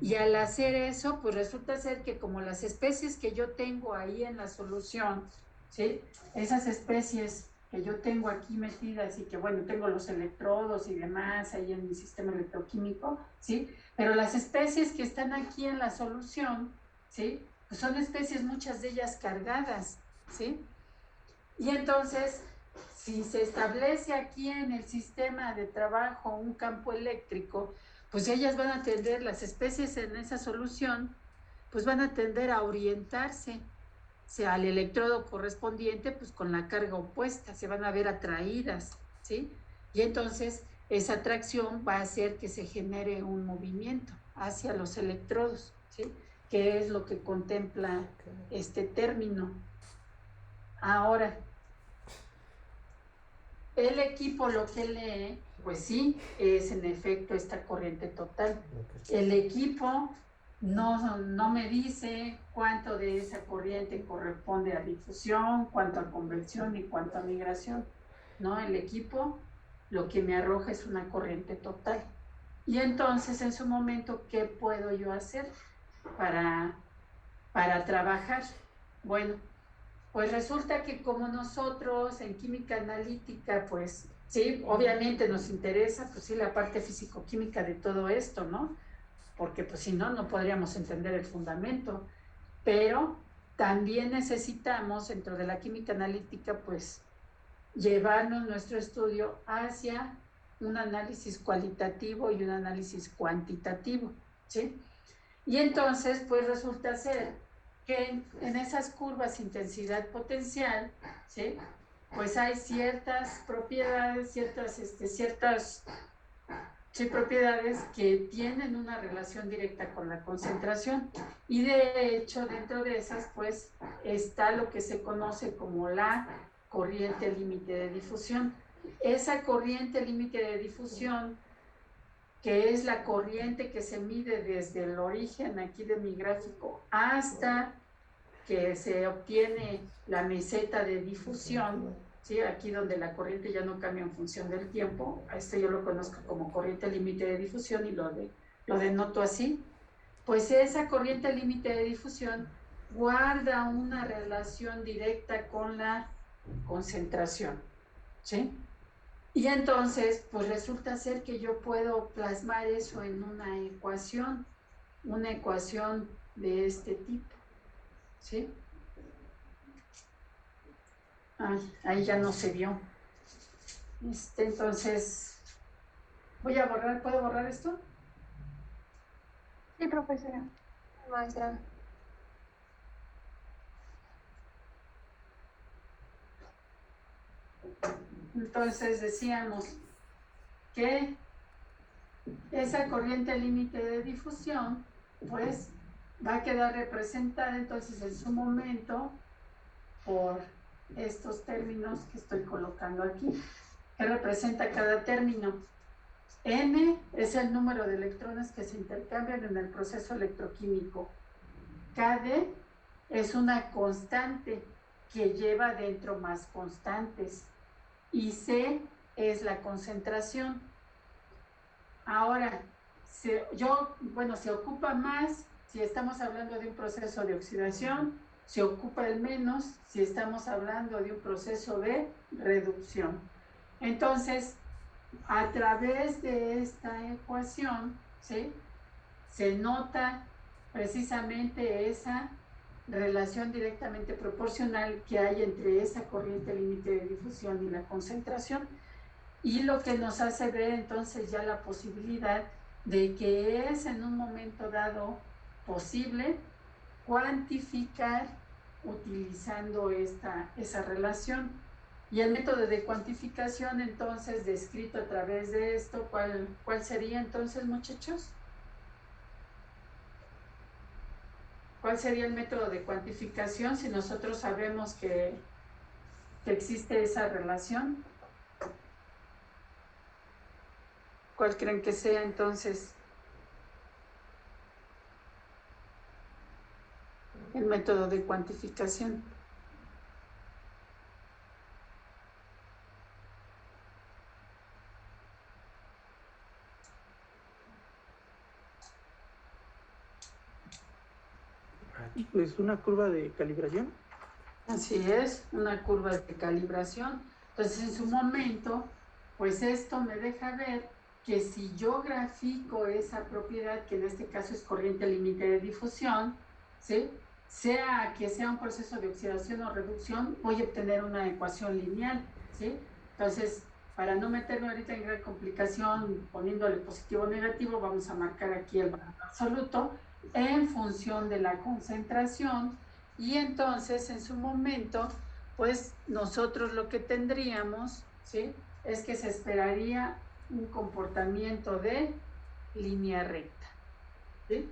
Y al hacer eso, pues resulta ser que como las especies que yo tengo ahí en la solución, ¿sí? Esas especies que yo tengo aquí metidas y que, bueno, tengo los electrodos y demás ahí en mi sistema electroquímico, ¿sí? Pero las especies que están aquí en la solución, ¿sí? Pues son especies, muchas de ellas cargadas, ¿sí? Y entonces, si se establece aquí en el sistema de trabajo un campo eléctrico, pues ellas van a tender, las especies en esa solución, pues van a tender a orientarse, o sea, al electrodo correspondiente, pues con la carga opuesta, se van a ver atraídas, ¿sí? Y entonces esa atracción va a hacer que se genere un movimiento hacia los electrodos, ¿sí? Que es lo que contempla este término. Ahora, el equipo lo que lee, pues sí, es en efecto esta corriente total. El equipo no me dice cuánto de esa corriente corresponde a difusión, cuánto a convección y cuánto a migración. No, el equipo lo que me arroja es una corriente total. Y entonces, en su momento, ¿qué puedo yo hacer para trabajar? Bueno, pues resulta que como nosotros en química analítica, pues sí, obviamente nos interesa, pues sí, la parte físico-química de todo esto, ¿no? Porque pues si no, no podríamos entender el fundamento. Pero también necesitamos, dentro de la química analítica, pues llevarnos nuestro estudio hacia un análisis cualitativo y un análisis cuantitativo, ¿sí? Y entonces, pues resulta ser que en esas curvas intensidad potencial, ¿sí? Pues hay ciertas propiedades, ciertas propiedades que tienen una relación directa con la concentración. Y de hecho, dentro de esas, pues, está lo que se conoce como la corriente límite de difusión. Esa corriente límite de difusión, que es la corriente que se mide desde el origen aquí de mi gráfico hasta que se obtiene la meseta de difusión, ¿sí? Aquí donde la corriente ya no cambia en función del tiempo, a esto yo lo conozco como corriente límite de difusión y lo denoto así, pues esa corriente límite de difusión guarda una relación directa con la concentración, ¿sí? Y entonces, pues resulta ser que yo puedo plasmar eso en una ecuación de este tipo, ¿sí? Ay, ahí ya no se vio. Entonces, voy a borrar, ¿puedo borrar esto? Sí, profesora. Maestra. Entonces decíamos que esa corriente límite de difusión, pues, va a quedar representada entonces en su momento por estos términos que estoy colocando aquí, que representa cada término. N es el número de electrones que se intercambian en el proceso electroquímico. KD es una constante que lleva dentro más constantes. Y C es la concentración. Ahora, se ocupa más si estamos hablando de un proceso de oxidación, se ocupa el menos si estamos hablando de un proceso de reducción. Entonces, a través de esta ecuación, ¿sí?, se nota precisamente esa relación directamente proporcional que hay entre esa corriente límite de difusión y la concentración, y lo que nos hace ver entonces ya la posibilidad de que es en un momento dado posible cuantificar utilizando esa relación. Y el método de cuantificación entonces descrito a través de esto, ¿cuál sería entonces, muchachos? ¿Cuál sería el método de cuantificación si nosotros sabemos que existe esa relación? ¿Cuál creen que sea entonces el método de cuantificación? Pues una curva de calibración. Así es, una curva de calibración. Entonces, en su momento, pues esto me deja ver que si yo grafico esa propiedad, que en este caso es corriente límite de difusión, ¿sí?, sea que sea un proceso de oxidación o reducción, voy a obtener una ecuación lineal, ¿sí? Entonces, para no meterme ahorita en gran complicación poniéndole positivo o negativo, vamos a marcar aquí el valor absoluto en función de la concentración, y entonces en su momento, pues nosotros lo que tendríamos, ¿sí?, es que se esperaría un comportamiento de línea recta, ¿sí?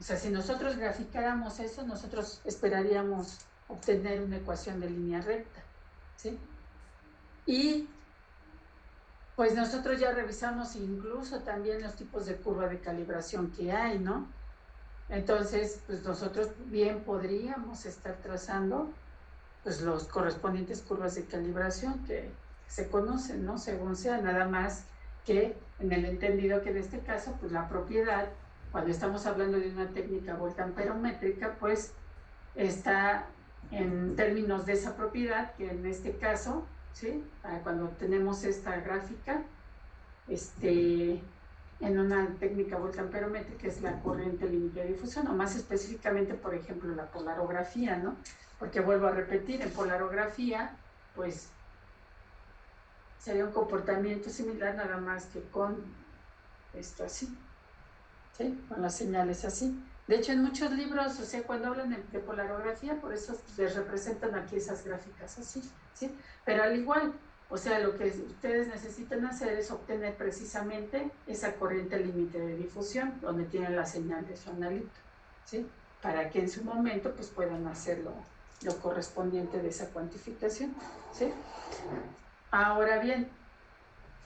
O sea, si nosotros graficáramos eso, nosotros esperaríamos obtener una ecuación de línea recta, ¿sí? Y pues nosotros ya revisamos incluso también los tipos de curva de calibración que hay, ¿no? Entonces, pues nosotros bien podríamos estar trazando pues los correspondientes curvas de calibración que se conocen, ¿no?, según sea, nada más que en el entendido que en este caso, pues la propiedad, cuando estamos hablando de una técnica voltamperométrica, pues está en términos de esa propiedad, que en este caso, ¿sí?, cuando tenemos esta gráfica, en una técnica voltamperométrica es la corriente límite de difusión, o más específicamente, por ejemplo, la polarografía, ¿no? Porque vuelvo a repetir, en polarografía, pues sería un comportamiento similar, nada más que con esto así, ¿sí?, con las señales así. De hecho, en muchos libros, o sea, cuando hablan de polarografía, por eso les representan aquí esas gráficas así, ¿sí? Pero al igual, o sea, lo que ustedes necesitan hacer es obtener precisamente esa corriente límite de difusión, donde tienen la señal de su analito, ¿sí?, para que en su momento pues puedan hacer lo correspondiente de esa cuantificación, ¿sí? Ahora bien,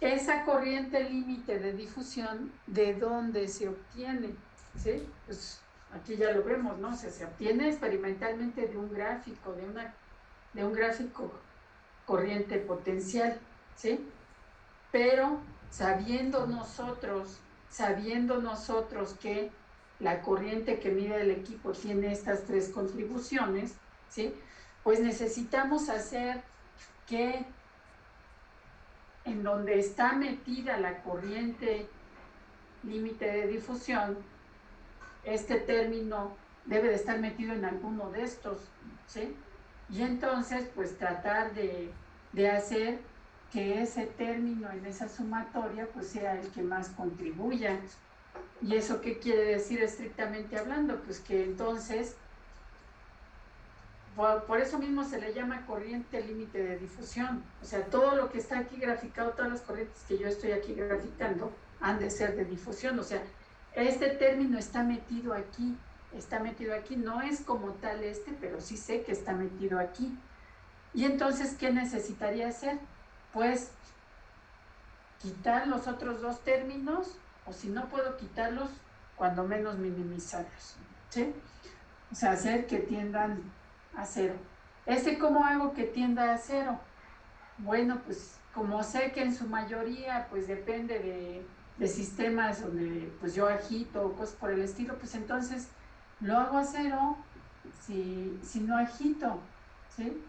esa corriente límite de difusión, ¿de dónde se obtiene? ¿Sí? Pues aquí ya lo vemos, ¿no? O sea, se obtiene experimentalmente de un gráfico, de un gráfico corriente potencial, ¿sí? Pero sabiendo nosotros que la corriente que mide el equipo tiene estas tres contribuciones, ¿sí?, pues necesitamos hacer que en donde está metida la corriente límite de difusión, este término debe de estar metido en alguno de estos, ¿sí? Y entonces, pues tratar de hacer que ese término en esa sumatoria, pues sea el que más contribuya. ¿Y eso qué quiere decir estrictamente hablando? Pues que entonces, por eso mismo se le llama corriente límite de difusión. O sea, todo lo que está aquí graficado, todas las corrientes que yo estoy aquí graficando, han de ser de difusión. O sea, este término está metido aquí, no es como tal pero sí sé que está metido aquí. Y entonces, ¿qué necesitaría hacer? Pues quitar los otros dos términos, o si no puedo quitarlos, cuando menos minimizarlos, ¿sí? O sea, hacer que tiendan a cero. ¿Cómo hago que tienda a cero? Bueno, pues como sé que en su mayoría pues depende de sistemas donde pues yo agito o cosas por el estilo, pues entonces lo hago a cero si no agito, ¿sí?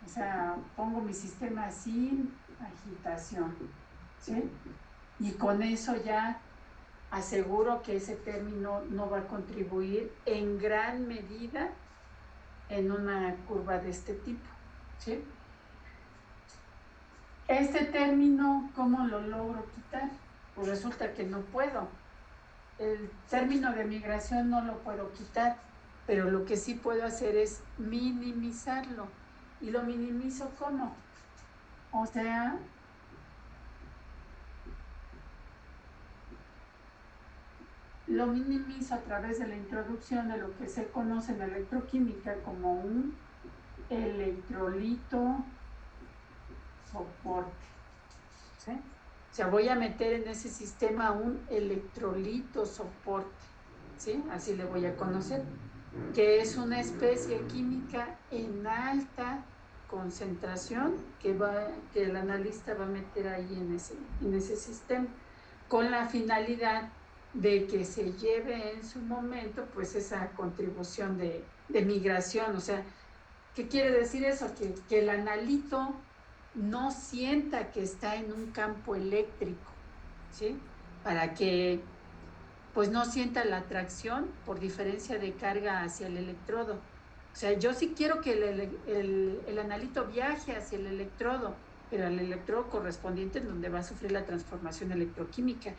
O sea, pongo mi sistema sin agitación, ¿sí? Y con eso ya aseguro que ese término no va a contribuir en gran medida en una curva de este tipo, ¿sí? Este término, ¿cómo lo logro quitar? Pues resulta que no puedo. El término de migración no lo puedo quitar, pero lo que sí puedo hacer es minimizarlo. ¿Y lo minimizo cómo? O sea, lo minimizo a través de la introducción de lo que se conoce en electroquímica como un electrolito soporte, ¿sí? O sea, voy a meter en ese sistema un electrolito soporte, ¿sí? Así le voy a conocer, que es una especie química en alta concentración que el analista va a meter ahí en ese sistema, con la finalidad de que se lleve en su momento pues esa contribución de migración. O sea, ¿qué quiere decir eso? Que el analito no sienta que está en un campo eléctrico, ¿sí? Para que pues no sienta la atracción por diferencia de carga hacia el electrodo. O sea, yo sí quiero que el analito viaje hacia el electrodo, pero al electrodo correspondiente en donde va a sufrir la transformación electroquímica,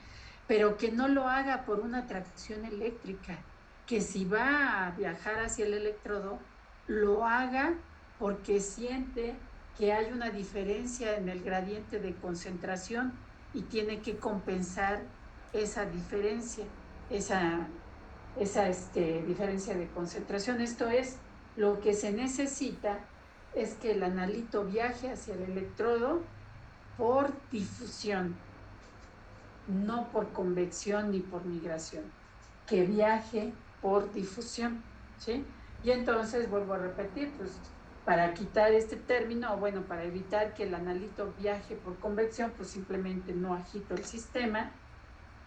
pero que no lo haga por una atracción eléctrica, que si va a viajar hacia el electrodo, lo haga porque siente que hay una diferencia en el gradiente de concentración y tiene que compensar esa diferencia, esa diferencia de concentración. Esto es, lo que se necesita es que el analito viaje hacia el electrodo por difusión, no por convección ni por migración, que viaje por difusión, ¿sí? Y entonces, vuelvo a repetir, pues para quitar este término, o bueno, para evitar que el analito viaje por convección, pues simplemente no agito el sistema.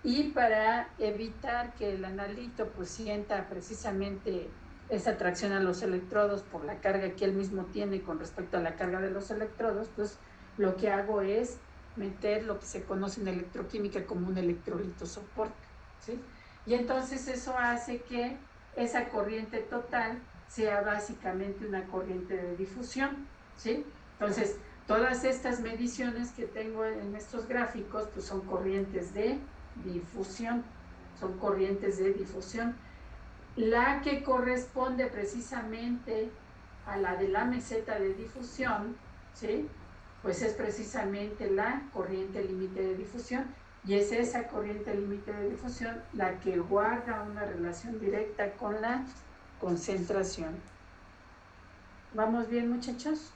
Y para evitar que el analito pues sienta precisamente esa atracción a los electrodos por la carga que él mismo tiene con respecto a la carga de los electrodos, pues lo que hago es meter lo que se conoce en electroquímica como un electrolito soporte, ¿sí? Y entonces eso hace que esa corriente total sea básicamente una corriente de difusión, ¿sí? Entonces, todas estas mediciones que tengo en estos gráficos pues son corrientes de difusión, son corrientes de difusión. La que corresponde precisamente a la de la meseta de difusión, ¿sí? Pues es precisamente la corriente límite de difusión, y es esa corriente límite de difusión la que guarda una relación directa con la concentración. ¿Vamos bien, muchachos?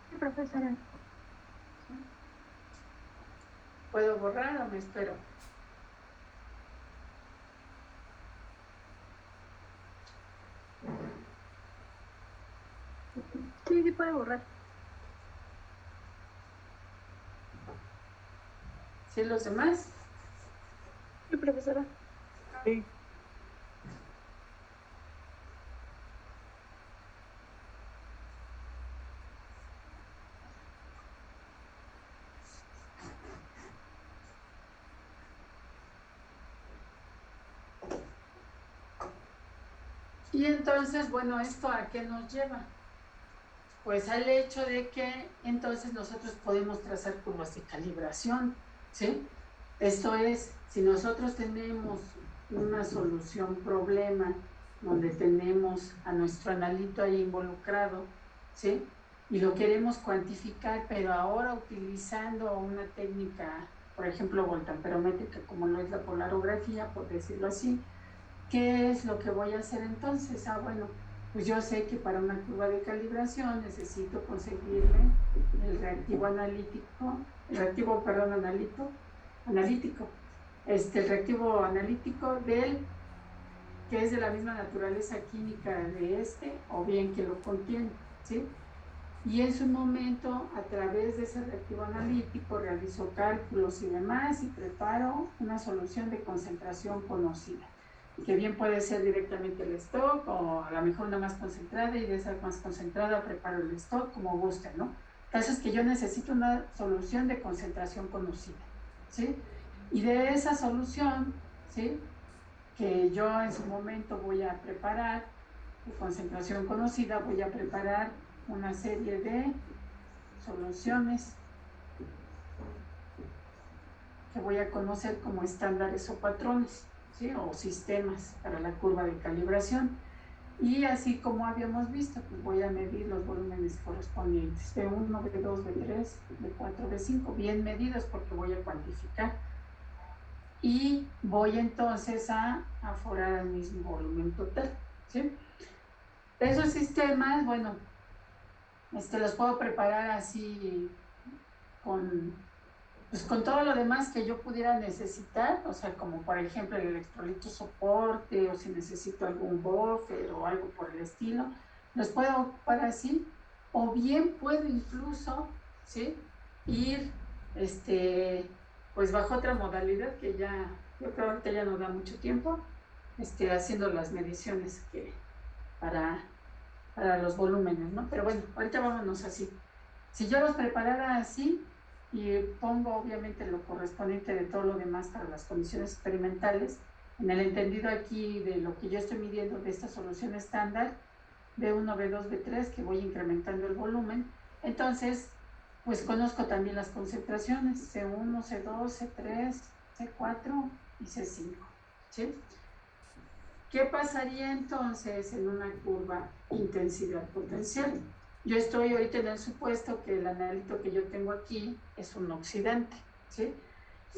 Sí, profesora. ¿Puedo borrar o me espero? Sí, sí puede borrar. ¿Sí los demás? Sí, profesora. Sí. Y entonces, bueno, ¿esto a qué nos lleva? Pues al hecho de que entonces nosotros podemos trazar curvas de calibración, ¿sí? Esto es, si nosotros tenemos una solución problema donde tenemos a nuestro analito ahí involucrado, ¿sí? Y lo queremos cuantificar, pero ahora utilizando una técnica, por ejemplo, voltamperométrica, como lo es la polarografía, por decirlo así, ¿qué es lo que voy a hacer entonces? Bueno, pues yo sé que para una curva de calibración necesito conseguirme el reactivo analítico, el reactivo analítico que es de la misma naturaleza química de o bien que lo contiene, ¿sí? Y en su momento, a través de ese reactivo analítico, realizo cálculos y demás y preparo una solución de concentración conocida, que bien puede ser directamente el stock o a lo mejor una más concentrada, y de esa más concentrada preparo el stock como gusten, ¿no? El caso es que yo necesito una solución de concentración conocida, ¿sí? Y de esa solución, ¿sí?, que yo en su momento voy a preparar de concentración conocida, voy a preparar una serie de soluciones que voy a conocer como estándares o patrones, ¿sí?, o sistemas para la curva de calibración. Y así como habíamos visto, pues voy a medir los volúmenes correspondientes, B1, B2, B3, B4, B5, bien medidos porque voy a cuantificar. Y voy entonces a aforar el mismo volumen total, ¿sí? Esos sistemas, bueno, los puedo preparar así pues con todo lo demás que yo pudiera necesitar, o sea, como por ejemplo el electrolito soporte, o si necesito algún buffer o algo por el estilo, los puedo ocupar así, o bien puedo incluso, ¿sí?, ir, pues bajo otra modalidad que yo creo que ya no da mucho tiempo, haciendo las mediciones para los volúmenes, ¿no? Pero bueno, ahorita vámonos así. Si yo los preparara así y pongo obviamente lo correspondiente de todo lo demás para las condiciones experimentales, en el entendido aquí de lo que yo estoy midiendo de esta solución estándar, B1, B2, B3, que voy incrementando el volumen, entonces pues conozco también las concentraciones, C1, C2, C3, C4 y C5, ¿sí? ¿Qué pasaría entonces en una curva intensidad potencial? Yo estoy ahorita en el supuesto que el analito que yo tengo aquí es un oxidante, ¿sí?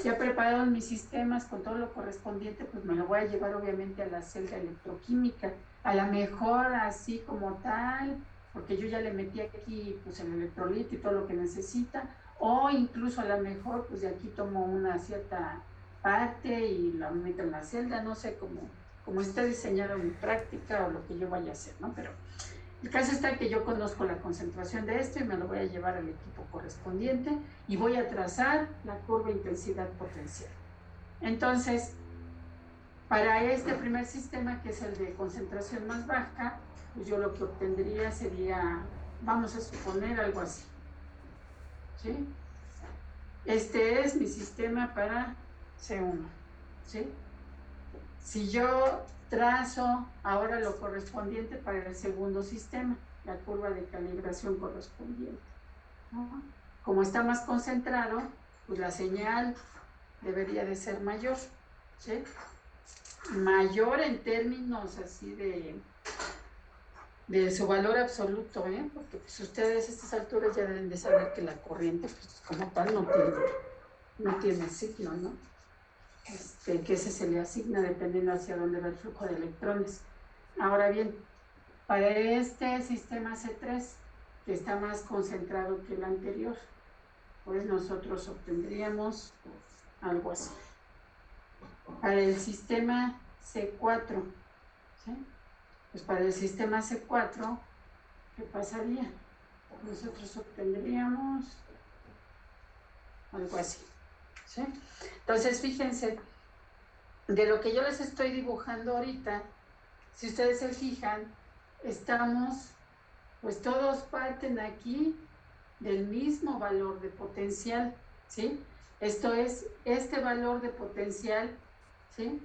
Ya preparado mis sistemas con todo lo correspondiente, pues me lo voy a llevar obviamente a la celda electroquímica, a lo mejor así como tal, porque yo ya le metí aquí pues el electrolito y todo lo que necesita, o incluso a lo mejor pues de aquí tomo una cierta parte y la meto en la celda, no sé cómo está diseñado mi práctica o lo que yo vaya a hacer, ¿no? Pero el caso está que yo conozco la concentración de esto y me lo voy a llevar al equipo correspondiente y voy a trazar la curva intensidad potencial. Entonces, para este primer sistema, que es el de concentración más baja, pues yo lo que obtendría sería, vamos a suponer algo así, ¿sí? Este es mi sistema para C1, ¿sí? Si yo trazo ahora lo correspondiente para el segundo sistema, la curva de calibración correspondiente, ¿no? Como está más concentrado, pues la señal debería de ser mayor, ¿sí? Mayor en términos así de su valor absoluto, ¿eh? Porque pues ustedes a estas alturas ya deben de saber que la corriente, pues como tal, no tiene signo, ¿no? Que ese se le asigna dependiendo hacia dónde va el flujo de electrones. Ahora bien, para este sistema C3, que está más concentrado que el anterior, pues nosotros obtendríamos algo así. Para el sistema C4, ¿sí? Pues para el sistema C4, ¿qué pasaría? Nosotros obtendríamos algo así, ¿sí? Entonces, fíjense, de lo que yo les estoy dibujando ahorita, si ustedes se fijan, pues todos parten aquí del mismo valor de potencial, ¿sí? Esto es, este valor de potencial, ¿sí?,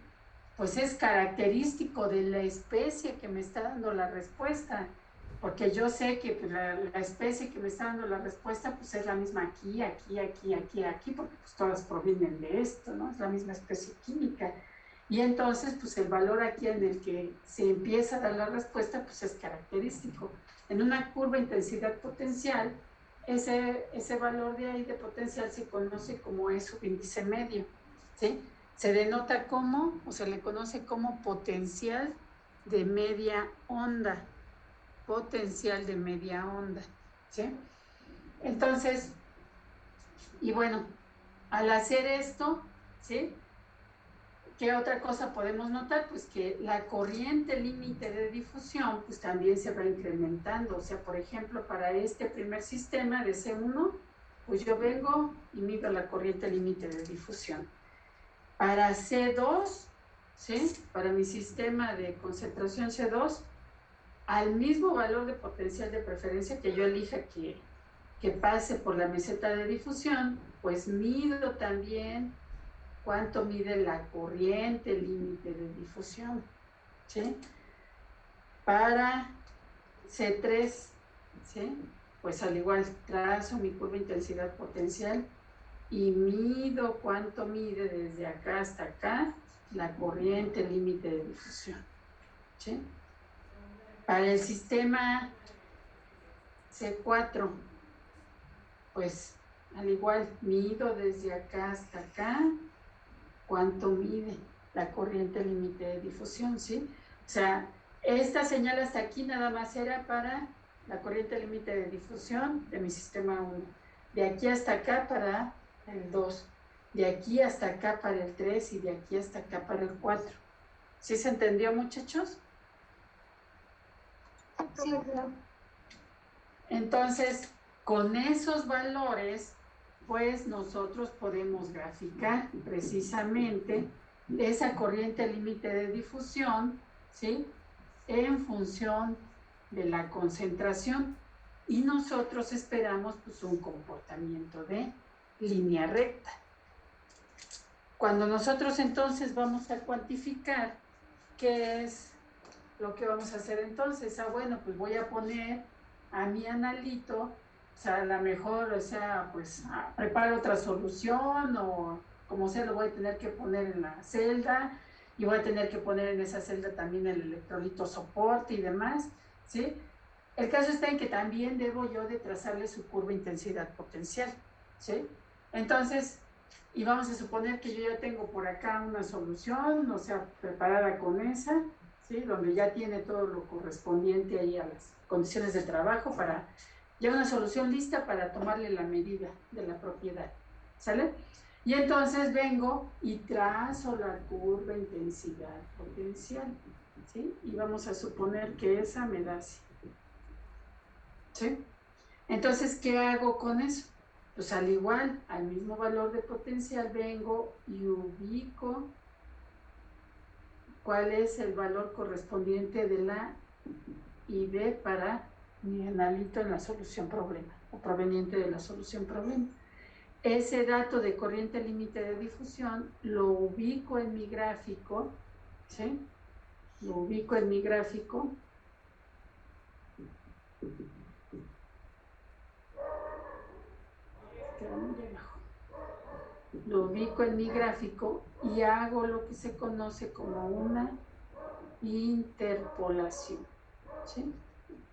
pues es característico de la especie que me está dando la respuesta, porque yo sé que pues, la especie que me está dando la respuesta pues es la misma aquí, porque pues todas provienen de esto, ¿no? Es la misma especie química. Y entonces pues el valor aquí en el que se empieza a dar la respuesta pues es característico. En una curva intensidad potencial, ese valor de ahí de potencial se conoce como E subíndice medio, ¿sí? Se denota como, o se le conoce como potencial de media onda, potencial de media onda, ¿sí? Entonces, y bueno, al hacer esto, ¿sí? ¿Qué otra cosa podemos notar? Pues que la corriente límite de difusión pues también se va incrementando. O sea, por ejemplo, para este primer sistema de C1, pues yo vengo y mido la corriente límite de difusión. Para C2, ¿sí? Para mi sistema de concentración C2, al mismo valor de potencial de preferencia que yo elija que pase por la meseta de difusión, pues mido también cuánto mide la corriente límite de difusión, ¿sí? Para C3, ¿sí? Pues al igual trazo mi curva intensidad potencial y mido cuánto mide desde acá hasta acá la corriente límite de difusión, ¿sí? Para el sistema C4, pues al igual mido desde acá hasta acá cuánto mide la corriente límite de difusión, ¿sí? O sea, esta señal hasta aquí nada más era para la corriente límite de difusión de mi sistema 1. De aquí hasta acá para el 2. De aquí hasta acá para el 3 y de aquí hasta acá para el 4. ¿Sí se entendió, muchachos? Sí, claro. Entonces, con esos valores, pues nosotros podemos graficar precisamente esa corriente límite de difusión, ¿sí? En función de la concentración. Y nosotros esperamos pues un comportamiento de línea recta. Cuando nosotros entonces vamos a cuantificar qué es lo que vamos a hacer entonces, bueno, pues voy a poner a mi analito, o sea, a lo mejor, o sea, pues preparo otra solución o como sea, lo voy a tener que poner en la celda y voy a tener que poner en esa celda también el electrolito soporte y demás, ¿sí? El caso está en que también debo yo de trazarle su curva intensidad potencial, ¿sí? Entonces, y vamos a suponer que yo ya tengo por acá una solución, o sea, preparada con esa, ¿sí? Donde ya tiene todo lo correspondiente ahí a las condiciones de trabajo para ya una solución lista para tomarle la medida de la propiedad, ¿sale? Y entonces vengo y trazo la curva intensidad potencial, ¿sí? Y vamos a suponer que esa me da así, ¿sí? Entonces, ¿qué hago con eso? Pues al igual, al mismo valor de potencial, vengo y ubico cuál es el valor correspondiente de la ID para mi analito en la solución problema, o proveniente de la solución problema. Ese dato de corriente límite de difusión lo ubico en mi gráfico, ¿sí? Lo ubico en mi gráfico. Queda muy abajo. Lo ubico en mi gráfico y hago lo que se conoce como una interpolación, ¿sí?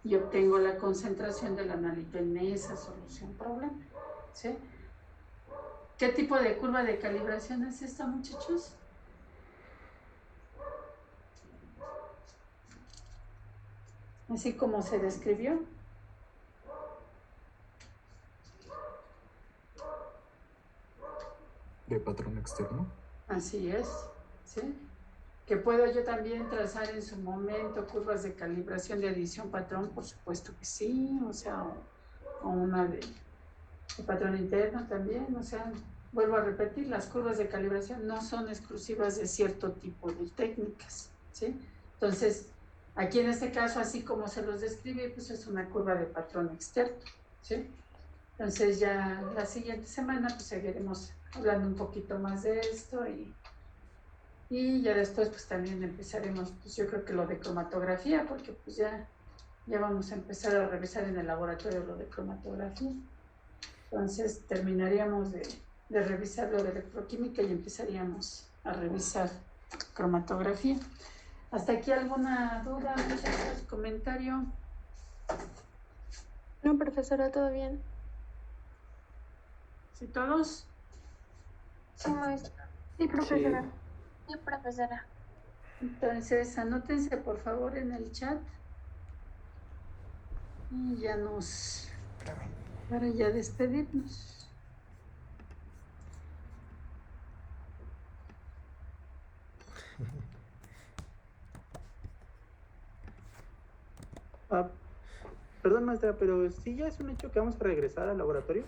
Y obtengo la concentración del analito en esa solución problema, ¿sí? ¿Qué tipo de curva de calibración es esta, muchachos? Así como se describió. De patrón externo. Así es, ¿sí? Que puedo yo también trazar en su momento curvas de calibración de adición patrón, por supuesto que sí, o sea, o una de patrón interno también, o sea, vuelvo a repetir, las curvas de calibración no son exclusivas de cierto tipo de técnicas, ¿sí? Entonces, aquí en este caso, así como se los describe, pues es una curva de patrón externo, ¿sí? Entonces ya la siguiente semana pues seguiremos hablando un poquito más de esto y Y ya después pues también empezaremos, pues yo creo que lo de cromatografía, porque pues ya vamos a empezar a revisar en el laboratorio lo de cromatografía. Entonces terminaríamos de revisar lo de electroquímica y empezaríamos a revisar cromatografía. ¿Hasta aquí alguna duda, muchachos? ¿Comentario? No, profesora, todo bien. ¿Sí todos? Sí, maestra. Sí, profesora. Sí, profesora. Entonces anótense por favor en el chat. Y ya para ya despedirnos. Ah, perdón, maestra, pero sí ya es un hecho que vamos a regresar al laboratorio.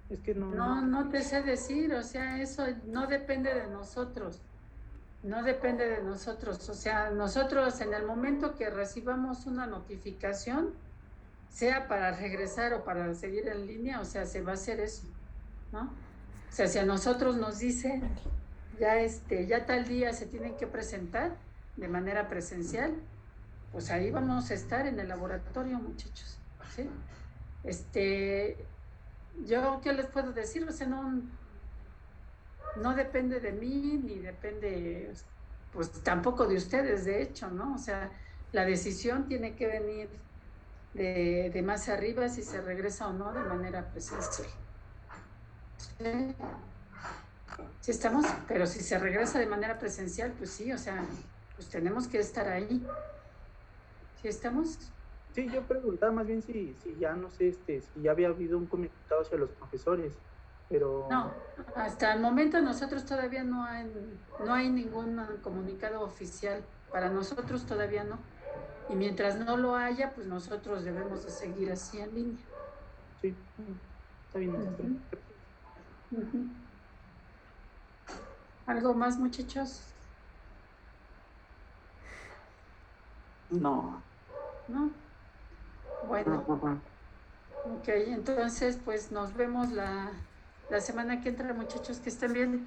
Es que No te sé decir, o sea, eso no depende de nosotros. No depende de nosotros. O sea, nosotros en el momento que recibamos una notificación, sea para regresar o para seguir en línea, o sea, se va a hacer eso, ¿no? O sea, si a nosotros nos dicen ya tal día se tienen que presentar de manera presencial, pues ahí vamos a estar en el laboratorio, muchachos, ¿sí? Yo, ¿qué les puedo decir? O sea, no depende de mí, ni depende, pues tampoco de ustedes, de hecho, ¿no? O sea, la decisión tiene que venir de más arriba si se regresa o no de manera presencial. ¿Sí? ¿Sí estamos? Pero si se regresa de manera presencial, pues sí, o sea, pues tenemos que estar ahí. ¿Sí estamos? Sí, yo preguntaba más bien si ya no sé, si ya había habido un comunicado hacia los profesores, pero No, hasta el momento nosotros todavía no hay ningún comunicado oficial. Para nosotros todavía no. Y mientras no lo haya, pues nosotros debemos de seguir así en línea. sí, está bien, maestra. Ujú. ¿Algo más, muchachos? No. ¿No? Bueno. Ok, entonces pues nos vemos la semana que entra, muchachos, que estén bien.